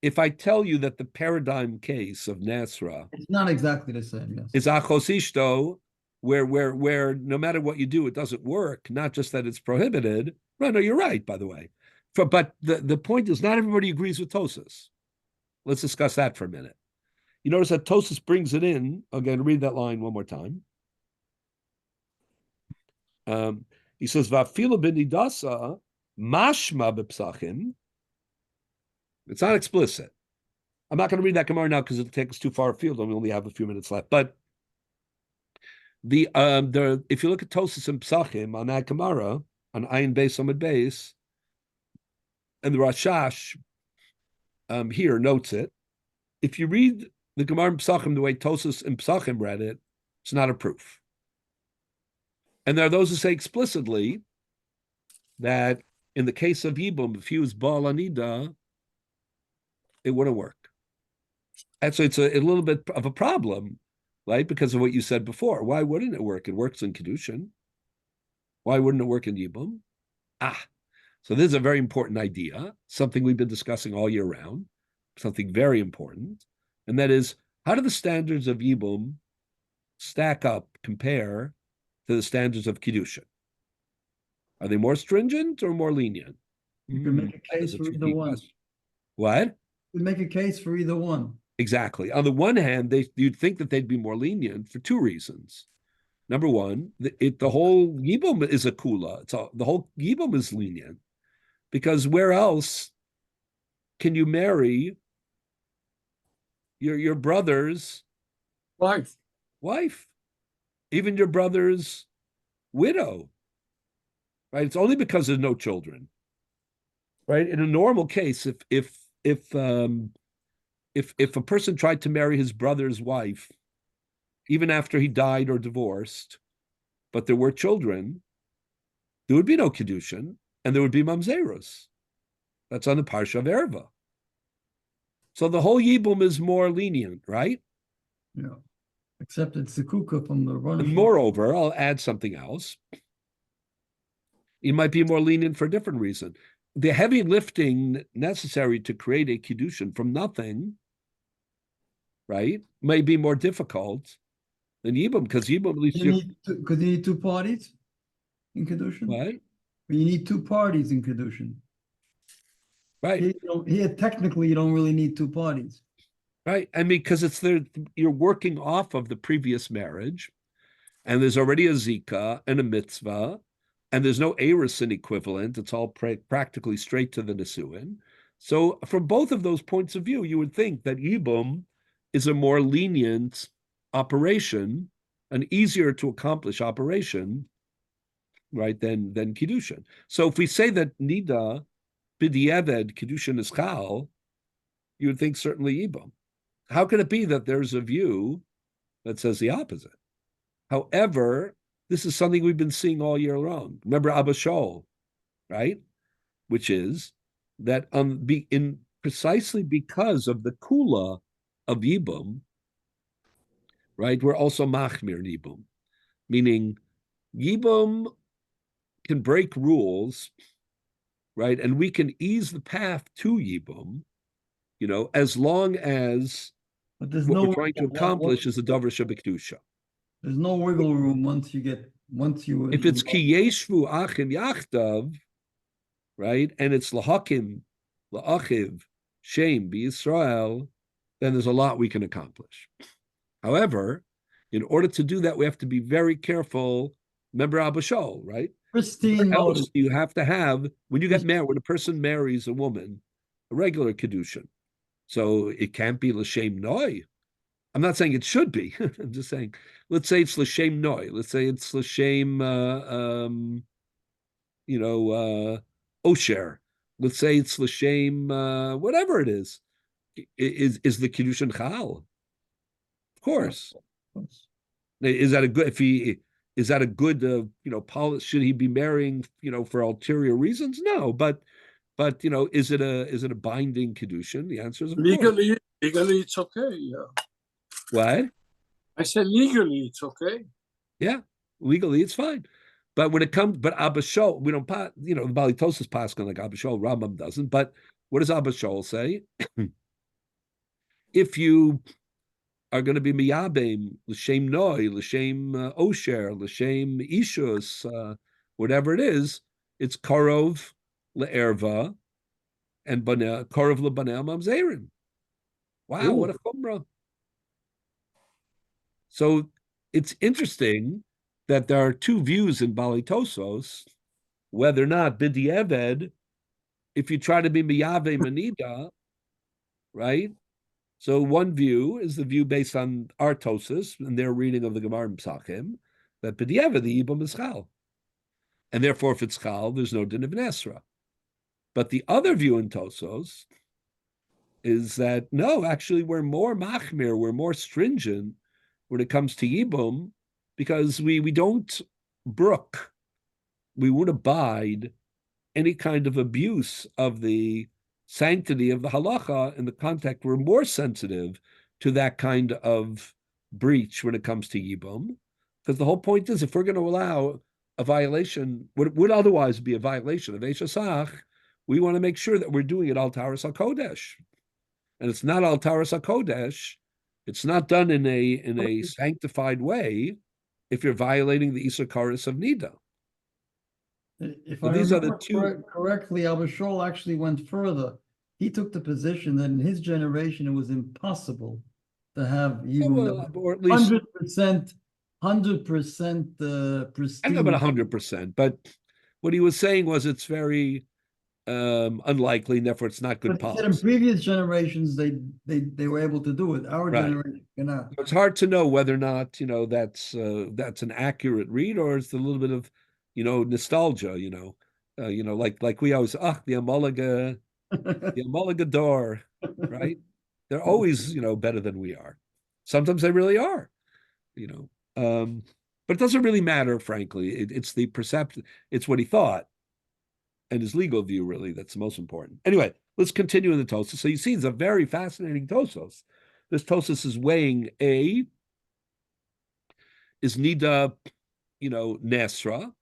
if I tell you that the paradigm case of Nasra, it's not exactly the same, yes. It's Achos Ishto, where no matter what you do, it doesn't work, not just that it's prohibited. Right, no, you're right, by the way. But the point is, not everybody agrees with Tosas. Let's discuss that for a minute. You notice that Tosas brings it in. I'm going to read that line one more time. He says, "Va'afila b'nidasa mashma b'psachim." It's not explicit. I'm not going to read that Gemara now because it'll take us too far afield, and we only have a few minutes left. But if you look at Tosas and Psachim on that Gemara, on Ayin Beis Amud Beis, and the Rashash here notes it. If you read the Gemara in Psachim the way Tosas and Psachim read it, it's not a proof. And there are those who say explicitly that in the case of Yibum, if he was Baal Anida, it wouldn't work. And so it's a little bit of a problem, right? Because of what you said before. Why wouldn't it work? It works in Kiddushin. Why wouldn't it work in Yibum? So this is a very important idea, something we've been discussing all year round, something very important, and that is, how do the standards of Yibum stack up, compare to the standards of Kiddushin? Are they more stringent or more lenient? You can make a That case is a for either tricky one. question. What? You can make a case for either one. Exactly. On the one hand, you'd think that they'd be more lenient for two reasons. Number one, the whole Yibum is a kula. The whole Yibum is lenient because where else can you marry your brother's wife, even your brother's widow, right? It's only because there's no children, right? In a normal case, if a person tried to marry his brother's wife, even after he died or divorced, but there were children, there would be no kedushin, and there would be mamzerus. That's on the parsha of Erva. So the whole yibum is more lenient, right? Yeah. Except it's the kuka from the runner. And moreover, I'll add something else. It might be more lenient for a different reason. The heavy lifting necessary to create a kedushin from nothing, right, may be more difficult than yibum, because yibum at least because you need two parties in kedushin. What? You need two parties in kedushin. Right. Here, technically, you don't really need two parties. Right. I mean, because you're working off of the previous marriage, and there's already a zika and a mitzvah, and there's no erisin equivalent. It's all practically straight to the nisuin. So from both of those points of view, you would think that yibum is a more lenient operation, an easier to accomplish operation, right, than kiddushin. So if we say that nida b'di'eved kiddushin is chal, you would think certainly yibum. How can it be that there's a view that says the opposite? However, this is something we've been seeing all year long. Remember Abba Shaul, right? Which is that precisely because of the kula of yibum, right, we're also machmir yibum, meaning yibum can break rules, right, and we can ease the path to yibum, as long as what we're trying to accomplish is a davar shebekdusha. There's no wiggle room once you. If it's ki yeshvu achim yachdav, right, and it's lahakim, laachiv, shem, Israel, then there's a lot we can accomplish. However, in order to do that, we have to be very careful. Remember Abba Shaul, right? Pristine else you have to have when you get married, when a person marries a woman, a regular kedushin. So it can't be l'shem noi. I'm not saying it should be. I'm just saying, let's say it's l'shem noi. Let's say it's l'shem, osher. Let's say it's l'shem, whatever it is. Is the kiddushin chal? Of course. Is that a good? Is that a good? Should he be marrying? For ulterior reasons? No, but is it a binding kiddushin? The answer is of legally. Course. Legally, it's okay. Yeah. What? I said legally, it's okay. Yeah, legally, it's fine. But when it comes, Abba Shaul, we don't, the Bali Tosas paskin like Abba Shaul, Rambam doesn't. But what does Abba Shaul say? If you are going to be miyabim, l'shem noi, l'shem osher, l'shem ishus, whatever it is, it's korov le'erva and korov le'banei mamzerin. Wow, Ooh. What a chumrah. So it's interesting that there are two views in Bali Tosos, whether or not b'di'eved, if you try to be miyave manida, right? So one view is the view based on our Tosos and their reading of the Gemara and Psachim, that b'di'eved, the yibum is chal. And therefore, if it's chal, there's no din of Nesra. But the other view in Tosos is that, no, actually, we're more machmir, we're more stringent when it comes to yibum, because we don't brook, we won't abide any kind of abuse of the sanctity of the halacha in the context. We're more sensitive to that kind of breach when it comes to yibum, because the whole point is, if we're going to allow a violation, what would otherwise be a violation of Eshasach, we want to make sure that we're doing it al Taras HaKodesh. And it's not al Taras HaKodesh, it's not done in a sanctified way if you're violating the Isakaris of Nida. If So I these are the remember two. correctly, Abba Shaul actually went further. He took the position that in his generation it was impossible to have Yibum Or at least 100%, 100% I don't know about prestige. 100%, but what he was saying was it's very unlikely, and therefore it's not good But he said in policy. previous generations they were able to do it. Our Right. generation cannot. It's hard to know whether or not that's an accurate read, or it's a little bit of nostalgia. Like we always the Amalaga door, right? They're always better than we are. Sometimes they really are, you know. But it doesn't really matter, frankly. It's the perception. It's what he thought and his legal view, really, that's the most important. Anyway, let's continue in the Tosas. So you see, it's a very fascinating Tosas. This Tosas is weighing is Nida, Nasra,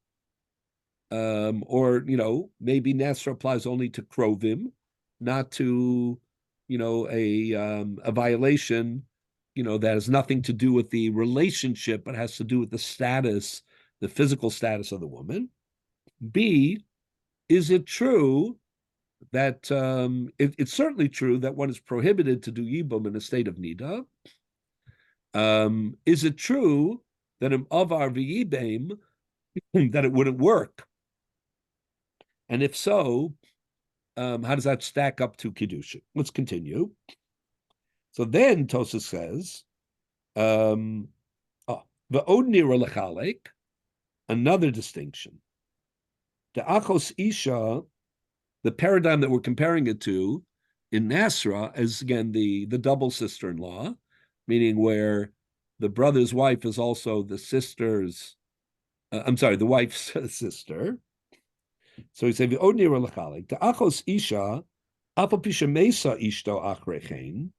or maybe Nasra applies only to Krovim, not to a violation that has nothing to do with the relationship, but has to do with the status, the physical status of the woman. B, is it true that it's certainly true that one is prohibited to do yibum in a state of nida? Is it true that in avar v'yibem that it wouldn't work? And if so, how does that stack up to kiddushin? Let's continue. So then Tosa says, v'od nira lechalek, another distinction. The achos isha, the paradigm that we're comparing it to in Nasra is, again, the double sister-in-law, meaning where the brother's wife is also the sister's, the wife's sister. So he said, "V'od nira l'chalik, the achos isha, apapisha mesa ishto achrechein,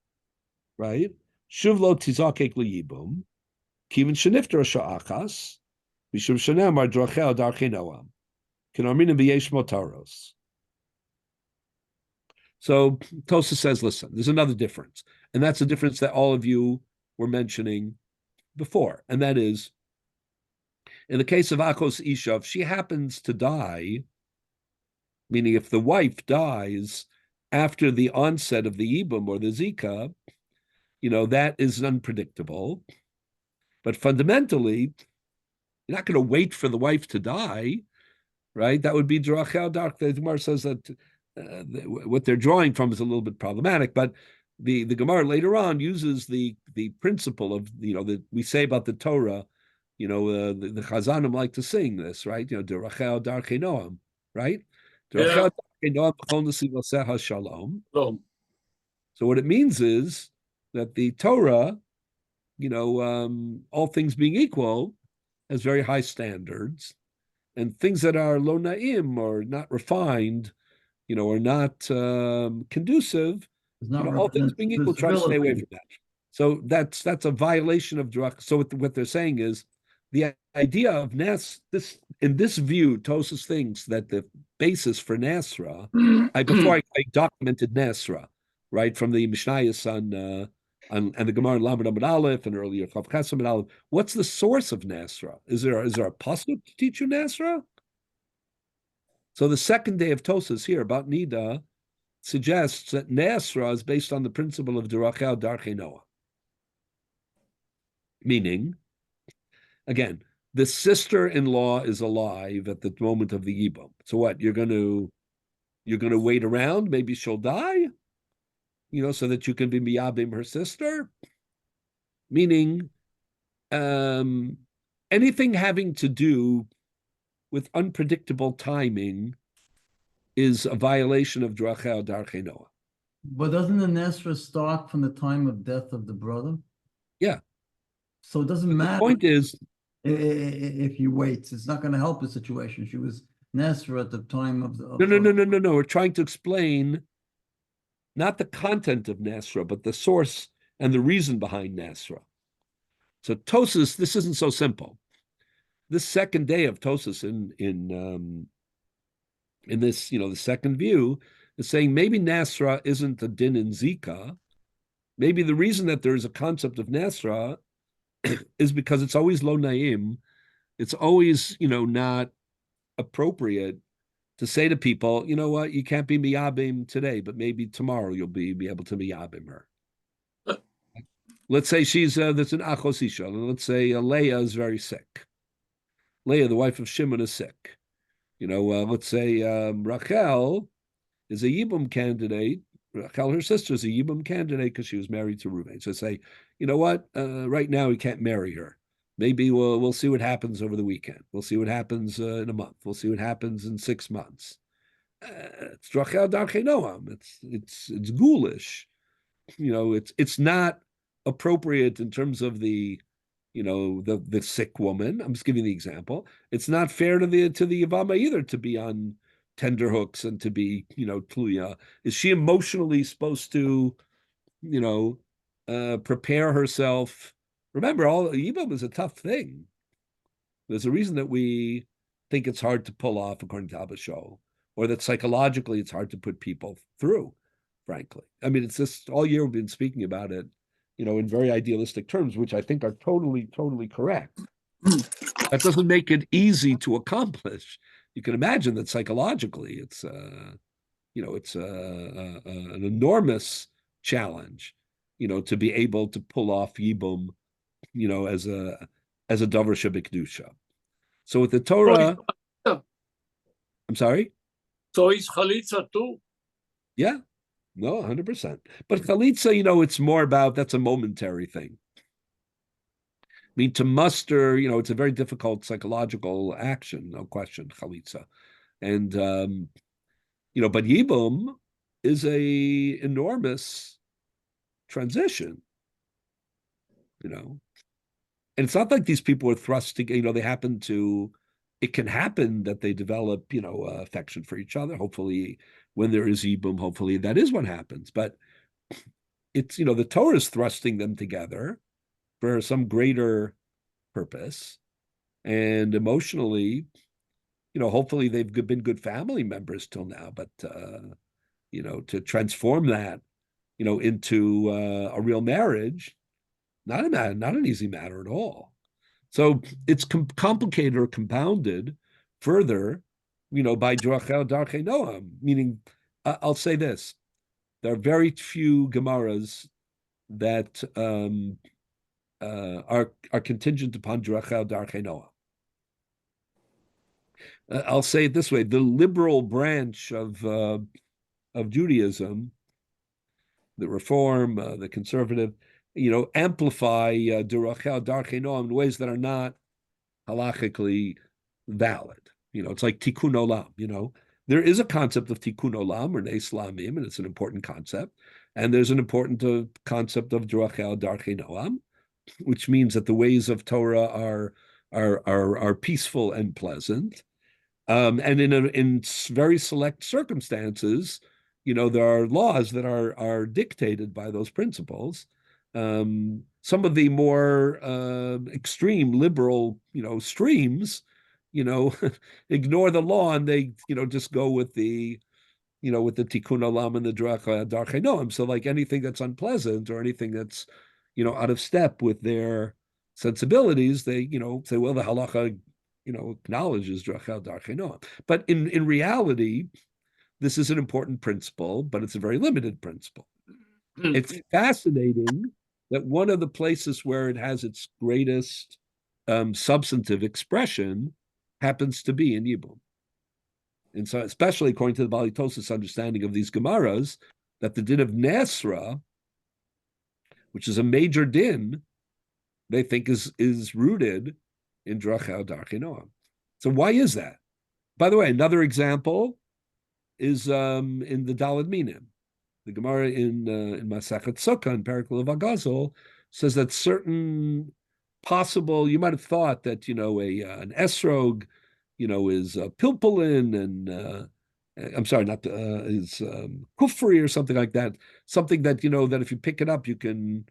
right? Shuvlo tizakek liyibum, kivin shenifter sha'achas, mishum shenamar drachel darchei noam, kenarminim b'yesh motaros." So Tosa says, listen, there's another difference. And that's a difference that all of you were mentioning before. And that is, in the case of Achos Isha, if she happens to die, meaning if the wife dies after the onset of the Ibum or the Zika, that is unpredictable. But fundamentally, you're not going to wait for the wife to die, right? That would be Drachel Dark. The Gemara says that what they're drawing from is a little bit problematic, but the Gemara later on uses the principle of that we say about the Torah. The Chazanim like to sing this, right? Derachel darkei noam, right? Derachel darkei noam b'chol nesivoseha shalom. So what it means is that the Torah, all things being equal, has very high standards, and things that are lo naim or not refined, or not conducive, all things being equal, try to stay away from that. So that's a violation of drach. So what they're saying is the idea of Nas, in this view, Tosas thinks that the basis for Nasra, before I documented Nasra, right, from the Mishnayos and the Gemara in Lamed Amud Aleph and earlier Chav Ches Amud Aleph, what's the source of Nasra? Is there a pasuk to teach you Nasra? So the second day of Tosas here about Nida suggests that Nasra is based on the principle of Derachel Darchei Noah. Meaning, again, the sister-in-law is alive at the moment of the Yibum. So what? You're going to wait around? Maybe she'll die, so that you can be miyabim her sister. Meaning, anything having to do with unpredictable timing is a violation of Drachel Darchei Noah. But doesn't the Nesra start from the time of death of the brother? Yeah. So it doesn't matter. The point is, if you wait, it's not going to help the situation. She was Nesra at the time of the. No. We're trying to explain not the content of Nasra, but the source and the reason behind Nasra. So Tosas, this isn't so simple. This second day of Tosas in this, the second view is saying maybe Nasra isn't a din in Zika. Maybe the reason that there is a concept of Nasra is because it's always lo naim. It's always, not appropriate to say to people, you know what, you can't be miyabim today, but maybe tomorrow you'll be able to miyabim her. Let's say she's there's an achos isha. Let's say Leah is very sick. Leah, the wife of Shimon, is sick. Let's say Rachel is a Yibum candidate. Rachel, her sister, is a Yibum candidate because she was married to Reuven. So say, you know what? Right now we can't marry her. Maybe we'll see what happens over the weekend. We'll see what happens in a month. We'll see what happens in 6 months. It's Rachel Darchei Noam. It's ghoulish. It's not appropriate in terms of the sick woman. I'm just giving the example. It's not fair to the Yavama either to be on tender hooks and to be, tluya. Is she emotionally supposed to, prepare herself? Remember, all Yibam is a tough thing. There's a reason that we think it's hard to pull off, according to Abba Shaul, or that psychologically it's hard to put people through, frankly. I mean, it's just all year we've been speaking about it, in very idealistic terms, which I think are totally, totally correct. That doesn't make it easy to accomplish. You can imagine that psychologically it's, it's an enormous challenge, to be able to pull off Yibum, as a davar shebekdusha. So with the Torah, I'm sorry. So is chalitza too? Yeah, no, 100%. But chalitza, it's more about, that's a momentary thing. I mean, to muster, it's a very difficult psychological action, no question, chalitza. And, but Yibum is a enormous transition, And it's not like these people are thrust together, it can happen that they develop, affection for each other. Hopefully, when there is Yibum, hopefully that is what happens. But it's, the Torah is thrusting them together for some greater purpose. And emotionally, hopefully they've been good family members till now. But, to transform that, into a real marriage, not an easy matter at all. So it's complicated or compounded further, by Rachel Darchei Noam, meaning, I'll say this, there are very few Gemaras that are contingent upon Rachel Darchei Noam. I'll say it this way, the liberal branch of Judaism, the Reform, the conservative, amplify Rachel Darchei Noam in ways that are not halachically valid. It's like tikkun olam, There is a concept of tikkun olam or neis lamim, and it's an important concept. And there's an important concept of Rachel Darchei Noam, which means that the ways of Torah are peaceful and pleasant. And in very select circumstances, there are laws that are dictated by those principles. Some of the more extreme liberal, streams, ignore the law and they, just go with the, with the tikkun olam and the darchei noam. So like anything that's unpleasant or anything that's, out of step with their sensibilities, they, say, well, the halacha, acknowledges darchei noam. But in reality, this is an important principle, but it's a very limited principle. It's fascinating that one of the places where it has its greatest substantive expression happens to be in Yibum. And so, especially according to the Bali Tosas understanding of these Gemaras, that the din of Nesra, which is a major din, they think is rooted in Rachel Darchei Noam. So why is that? By the way, another example is in the Daled Minim. The Gemara in Masachet Sukkah in Perikul of Agazol says that certain possible, you might have thought that, an esrog, is pilpulin and, I'm sorry, not is kufri or something like that. Something that, that if you pick it up, you can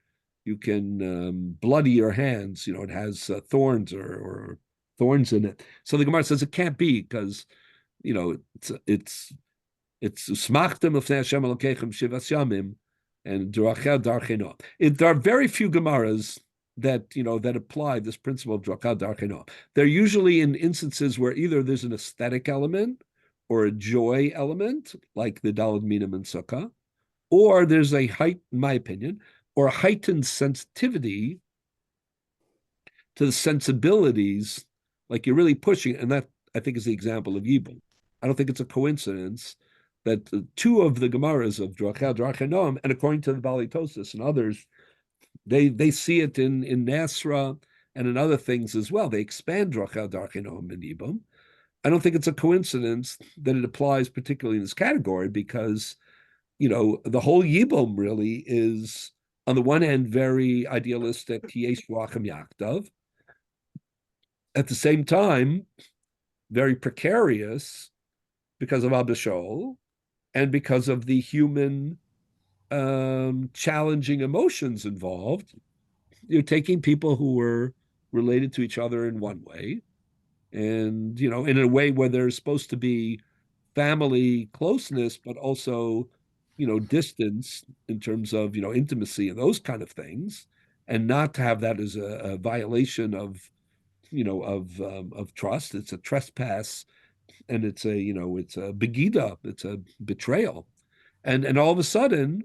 bloody your hands. It has thorns or thorns in it. So the Gemara says it can't be because, it's smachtem of Hashem Elokechem shivas yamim and Rachel Darchei Noam. There are very few Gemaras that apply this principle of drachah darkei noam. They're usually in instances where either there's an aesthetic element or a joy element, like the Daled Minim and Sukkah, or there's a height, in my opinion, or a heightened sensitivity to the sensibilities, like you're really pushing, and that I think is the example of Yibum. I don't think it's a coincidence that two of the Gemaras of Drachah darkei noam, and according to the Balitosis and others, they see it in Nasra and in other things as well. They expand Drachah darkei noam in Yibum. I don't think it's a coincidence that it applies particularly in this category because, the whole Yibum really is, on the one hand, very idealistic, Yesh Racham Yakdav. At the same time, very precarious because of Abba Shaul and because of the human challenging emotions involved. You're taking people who were related to each other in one way and, in a way where there's supposed to be family closeness, but also, distance in terms of, intimacy and those kind of things, and not to have that as a violation of trust. It's a trespass, and it's a begida, it's a betrayal, and all of a sudden,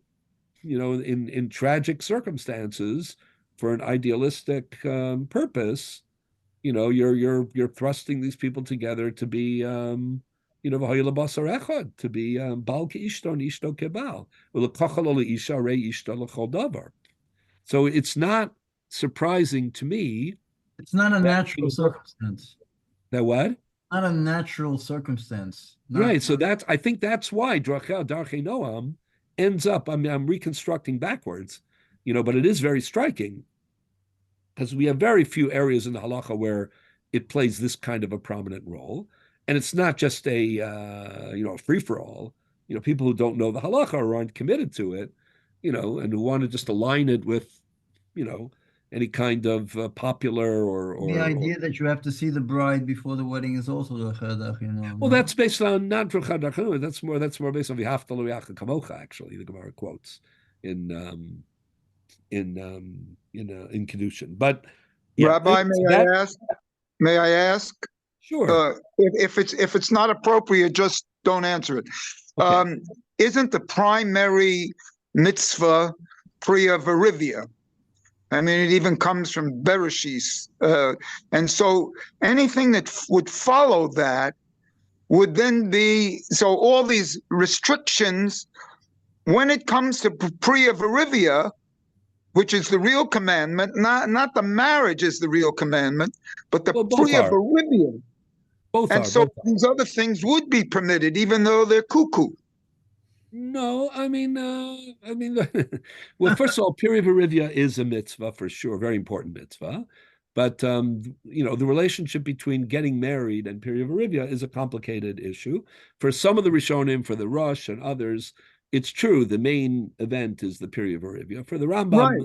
in tragic circumstances, for an idealistic purpose, you're thrusting these people together to be to be bal keishto and ishto kebal. So it's not surprising to me. It's not a natural circumstance. That what? Not a natural circumstance. Right. So I think that's why Drachah darkei noam ends up, I'm reconstructing backwards, but it is very striking because we have very few areas in the halacha where it plays this kind of a prominent role. And it's not just a free-for-all. People who don't know the halacha or aren't committed to it, and who want to just align it with, any kind of popular or the idea that you have to see the bride before the wedding is also drachah darkei noam. Well, that's based on not drachah darkei noam. That's more based on v'hafta l'reacha kamocha. Actually, the Gemara quotes in Kedushin. But yeah, Rabbi, may I ask? Sure. If it's not appropriate, just don't answer it. Okay. Isn't the primary mitzvah priya verivia? I mean, it even comes from Bereshis. And so anything that would follow that would then be, so all these restrictions, when it comes to priya verivia, which is the real commandment, not the marriage is the real commandment, but the priya verivia. So these other things would be permitted, even though they're cuckoo. No, I mean, well, first of all, priya verivia is a mitzvah for sure, very important mitzvah. But the relationship between getting married and priya verivia is a complicated issue. For some of the Rishonim, for the Rosh and others, it's true. The main event is the priya verivia. For the Rambam, right,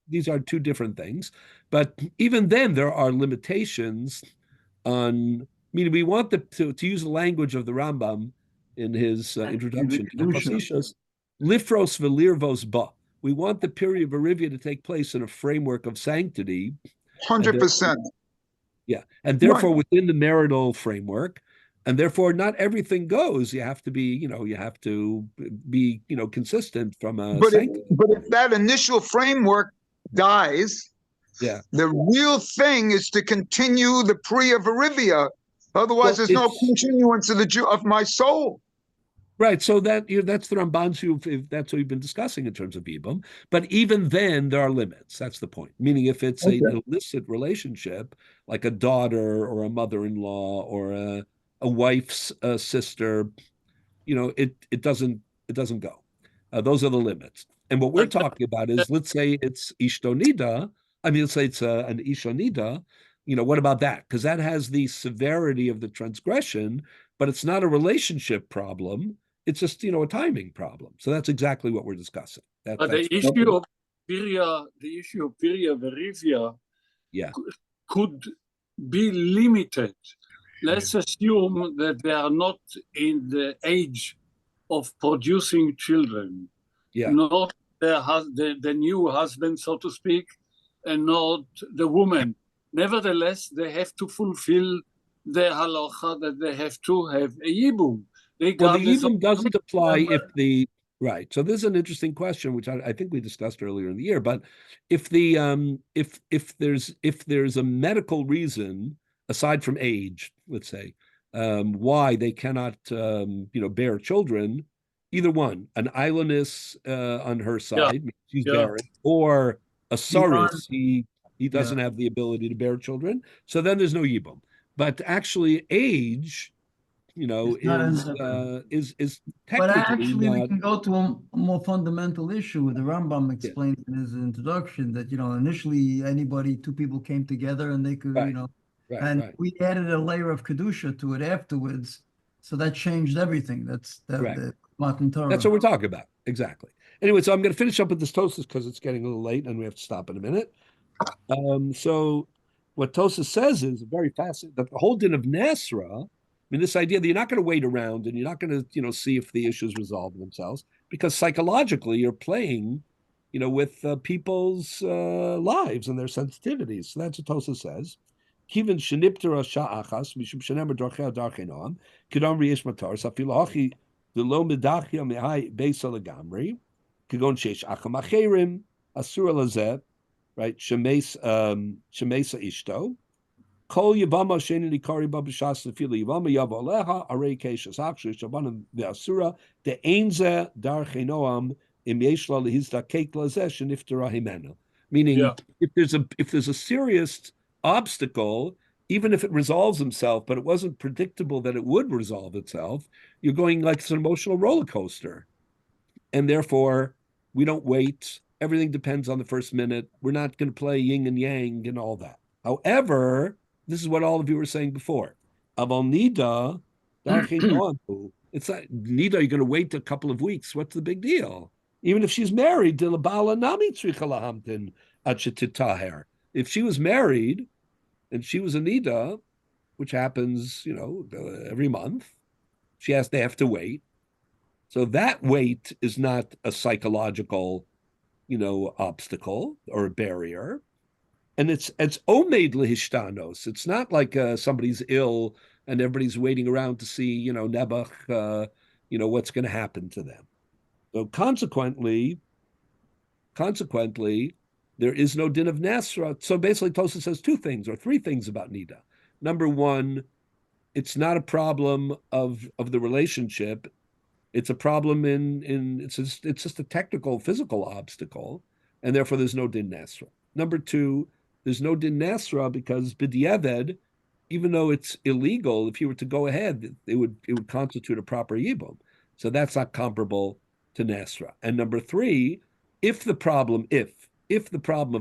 these are two different things. But even then, there are limitations on. I mean, we want to use the language of the Rambam in his introduction to Lifros v'lirvos ba. We want the priya verivia to take place in a framework of sanctity. 100%. Yeah, and therefore within the marital framework, and therefore not everything goes. You have to be, consistent from a sanctity. But if that initial framework dies, yeah, the real thing is to continue the priya verivia. Otherwise, there's no continuance of my soul. Right, so that's the Ramban. That's what we've been discussing in terms of Yibum. But even then, there are limits. That's the point. Meaning, if it's an illicit relationship, like a daughter or a mother-in-law or a wife's sister, it doesn't go. Those are the limits. And what we're talking about is, let's say it's ishtonida. Let's say it's an ishonida. What about that? Because that has the severity of the transgression, but it's not a relationship problem. It's just, a timing problem. So that's exactly what we're discussing. But the issue of priya verivia, could be limited. Let's assume that they are not in the age of producing children. Yeah. Not the new husband, so to speak, and not the woman. Nevertheless, they have to fulfill the halacha that they have to have a yibum. Well, the yibum doesn't apply if the right. So this is an interesting question, which I think we discussed earlier in the year. But if the if there's a medical reason aside from age, let's say, why they cannot bear children, either one, an islandess on her side, she's barren, or a saris, he doesn't have the ability to bear children. So then there's no yibum. But actually, age, is technically. But actually, not... we can go to a more fundamental issue. The Rambam explains in his introduction that initially two people came together and they could we added a layer of kedusha to it afterwards, so that changed everything. That's the Matan Torah. That's what we're talking about, exactly. Anyway, so I'm going to finish up with this Tosas because it's getting a little late and we have to stop in a minute. So what Tosas says is very fascinating, that the whole din of Nasra, this idea that you're not going to wait around and you're not going to, see if the issues resolve themselves, because psychologically you're playing, with people's lives and their sensitivities. So that's what Tosas says. Kivin sheniptera sha'achas mishum shenemer dorchei darchei noam kidam riyesh matar safilo hachi delo medachia mehai beisa legamri kigon sheish acham acherim asura lazeh, right? Shemesa ishto. Kol Yavama Sheni Kari Babashas Fili Yavama Yavaleha Are Kesha Sakshi Shabanam Vasura De Ainza Dar Chenoam Im Yeshla Lehizda Kek Lazesh and Iftara Himena. Meaning, if there's a serious obstacle, even if it resolves itself, but it wasn't predictable that it would resolve itself, you're going like it's an emotional roller coaster. And therefore, we don't wait. Everything depends on the first minute. We're not going to play yin and yang and all that. However, this is what all of you were saying before. Aval nida, it's like nida. You're going to wait a couple of weeks. What's the big deal? Even if she's married, if she was married and she was a nida, which happens, every month, they have to wait. So that wait is not a psychological, obstacle or a barrier. And it's omed lehishtanos. It's not like somebody's ill and everybody's waiting around to see, Nebuch, what's going to happen to them. So consequently, there is no din of Nasra. So basically, Tosafos says two things or three things about Nida. Number one, it's not a problem of the relationship. It's a problem it's just a technical, physical obstacle, and therefore there's no din Nasra. Number two, there's no din Nasra because b'diavad, even though it's illegal, if you were to go ahead, it would constitute a proper yibum. So that's not comparable to Nasra. And number three, if the problem of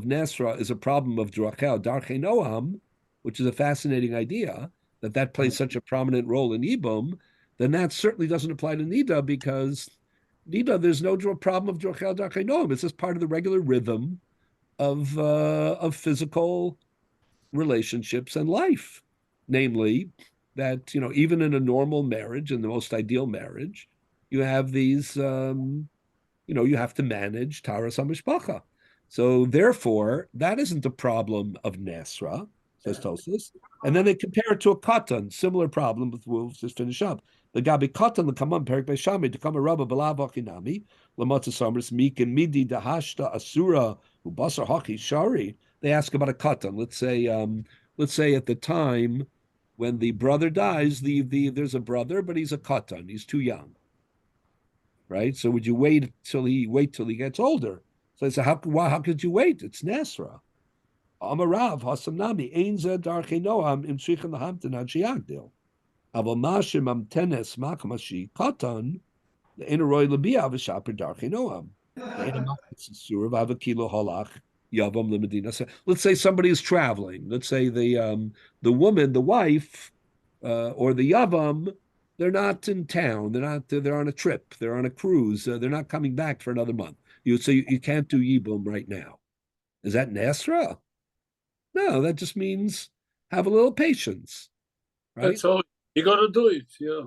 Nasra is a problem of darchei noam, which is a fascinating idea, that plays such a prominent role in yibum, then that certainly doesn't apply to Nida, because Nida, there's no problem of darchei noam. It's just part of the regular rhythm of physical relationships and life, namely that even in a normal marriage, in the most ideal marriage, you have these you have to manage taras hamishpacha. So therefore, that isn't a problem of Nasra, says Tosafos. And then they compare it to a katan, similar problem. We'll just finish up. The gabi katan l'kamam perik beishami to come a rabba b'lav achinami l'matzah samris mikin midi dahashta asura ubasar haki shari. They ask about a katan. Let's say at the time when the brother dies, there's a brother, but he's a katan. He's too young, right? So would you wait till he gets older? So I say, how could you wait? It's Nasra. Amarav hasamnami einza darchei noam im shichan lahamten ad sheyagdil. Aval mashim amtenes makamashi katan le'enaroi lebia v'shaper darchei noam. Let's say somebody is traveling. Let's say the woman, the wife, or the yavam, they're not in town. They're on a trip. They're on a cruise. They're not coming back for another month. You can't do yibum right now. Is that Nasra? No, that just means have a little patience. Right? That's all. You got to do it. Yeah.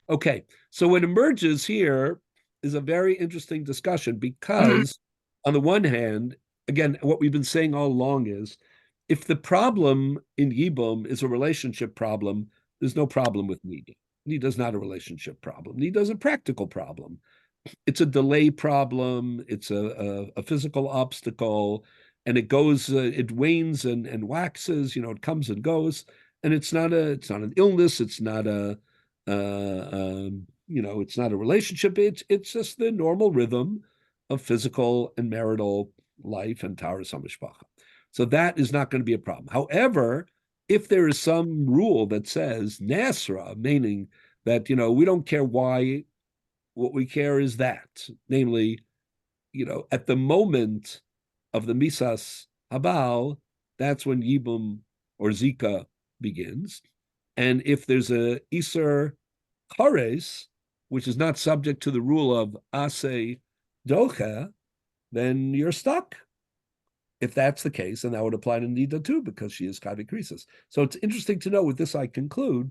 Okay. So what emerges here is a very interesting discussion, because on the one hand, again, what we've been saying all along is, if the problem in Yibum is a relationship problem, there's no problem with Nida. Nida is not a relationship problem. Nida is a practical problem. It's a delay problem. It's a physical obstacle, and it goes, it wanes and waxes. It comes and goes, and it's not an illness. It's not it's not a relationship. It's just the normal rhythm of physical and marital life and Taras HaMishpacha. So that is not going to be a problem. However, if there is some rule that says Nasra, meaning that, we don't care why, what we care is that, namely, at the moment of the Misas Habal, that's when Yibum or Zika begins. And if there's a Iser Chares, which is not subject to the rule of Ase Docha, then you're stuck. If that's the case, and that would apply to Nida too, because she is Kavi Krisis. So it's interesting to know, with this I conclude,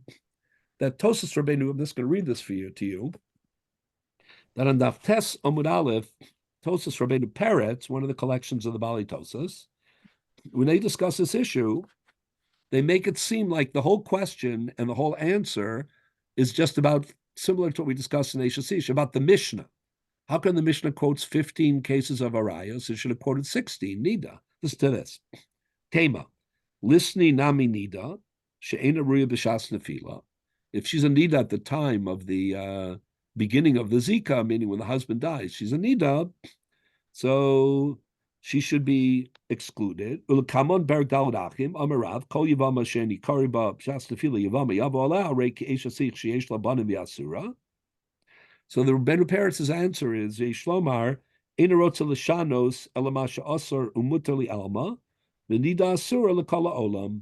that Tosas Rabbeinu, I'm just going to read this to you, that on Daf Tes Amud Aleph, Tosas Rabbeinu Peretz, one of the collections of the Bali Tosas, when they discuss this issue, they make it seem like the whole question and the whole answer is just about, similar to what we discussed in Eishes Ish, about the Mishnah. How come the Mishnah quotes 15 cases of arayos? It should have quoted 16. Nida. Listen to this. Tema. Lisni nami nida. She'ena ruya b'shas nefila. If she's a nida at the time of the beginning of the zika, meaning when the husband dies, she's a nida, so she should be excluded. Ulkamon berg dalad achim amarav kol yivama sheni kariba b'shas nefila yivama yavo ala rei ki'esh asich sheyesh labanim yasura. So the Rebbeinu Peretz's answer is Shlomar Einarotza l'shanos elamasha asar umutali alma v'nida asura l'kala olam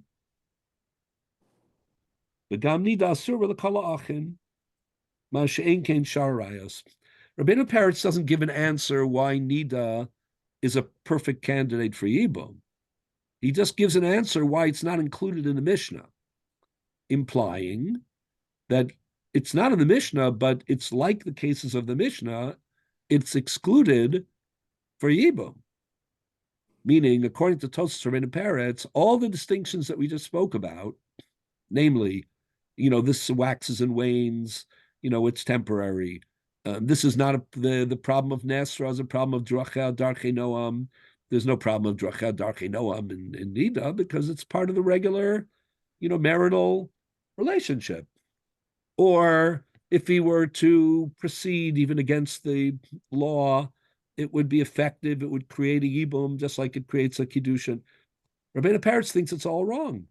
v'gam nida asura l'kala achin ma she'ein kein sharayos. Rebbeinu Peretz doesn't give an answer why Nida is a perfect candidate for Yibum. He just gives an answer why it's not included in the Mishnah, implying that it's not in the Mishnah, but it's like the cases of the Mishnah, it's excluded for Yibum. Meaning, according to Tosas Rabbeinu Peretz, all the distinctions that we just spoke about, namely, this waxes and wanes, it's temporary. This is not the problem of Nesra, is a problem of Drachel Darchei Noam. There's no problem of Drachel Darchei Noam in Nida, because it's part of the regular, marital relationship. Or if he were to proceed even against the law, it would be effective. It would create a yibum, just like it creates a kiddushin. Rabbeinu Peretz thinks it's all wrong.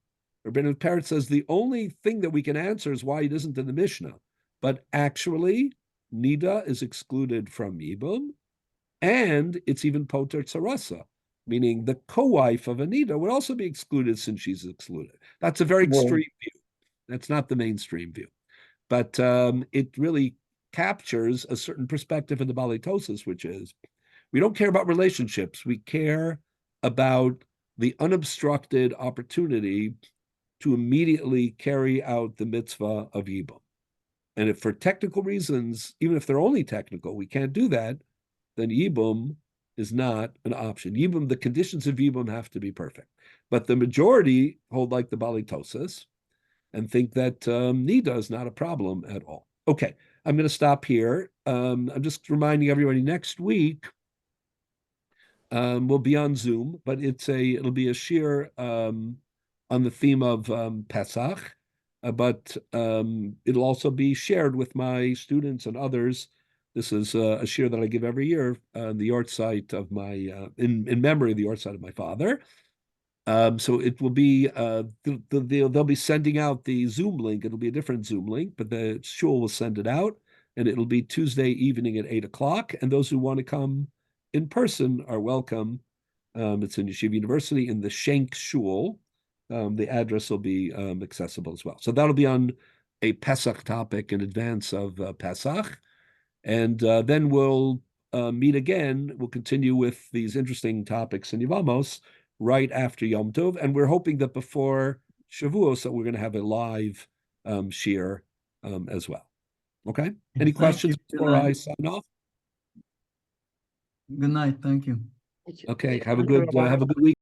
Rabbeinu Peretz says the only thing that we can answer is why it isn't in the Mishnah. But actually, Nida is excluded from yibum, and it's even poter tzarasa, meaning the co-wife of a Nida would also be excluded since she's excluded. That's a very extreme view. That's not the mainstream view. But it really captures a certain perspective in the Bali Tosas, which is, we don't care about relationships. We care about the unobstructed opportunity to immediately carry out the mitzvah of Yibum. And if for technical reasons, even if they're only technical, we can't do that, then Yibum is not an option. Yibum, the conditions of Yibum have to be perfect. But the majority hold like the Bali Tosas and think that Nida is not a problem at all. Okay, I'm going to stop here. I'm just reminding everybody, next week we'll be on Zoom, but it'll be a shir on the theme of Pesach, but it'll also be shared with my students and others. This is a shir that I give every year on the yahrzeit of my, in memory of the yahrzeit of my father. So it will be, they'll be sending out the Zoom link. It'll be a different Zoom link, but the shul will send it out, and it'll be Tuesday evening at 8:00. And those who want to come in person are welcome. It's in Yeshiva University in the Shank Shul. The address will be accessible as well. So that'll be on a Pesach topic in advance of Pesach. And then we'll meet again. We'll continue with these interesting topics in Yevamos right after Yom Tov, and we're hoping that before Shavuos that we're going to have a live shir as well. Okay? Any questions before I sign off? Good night. Thank you. Okay, have a good week.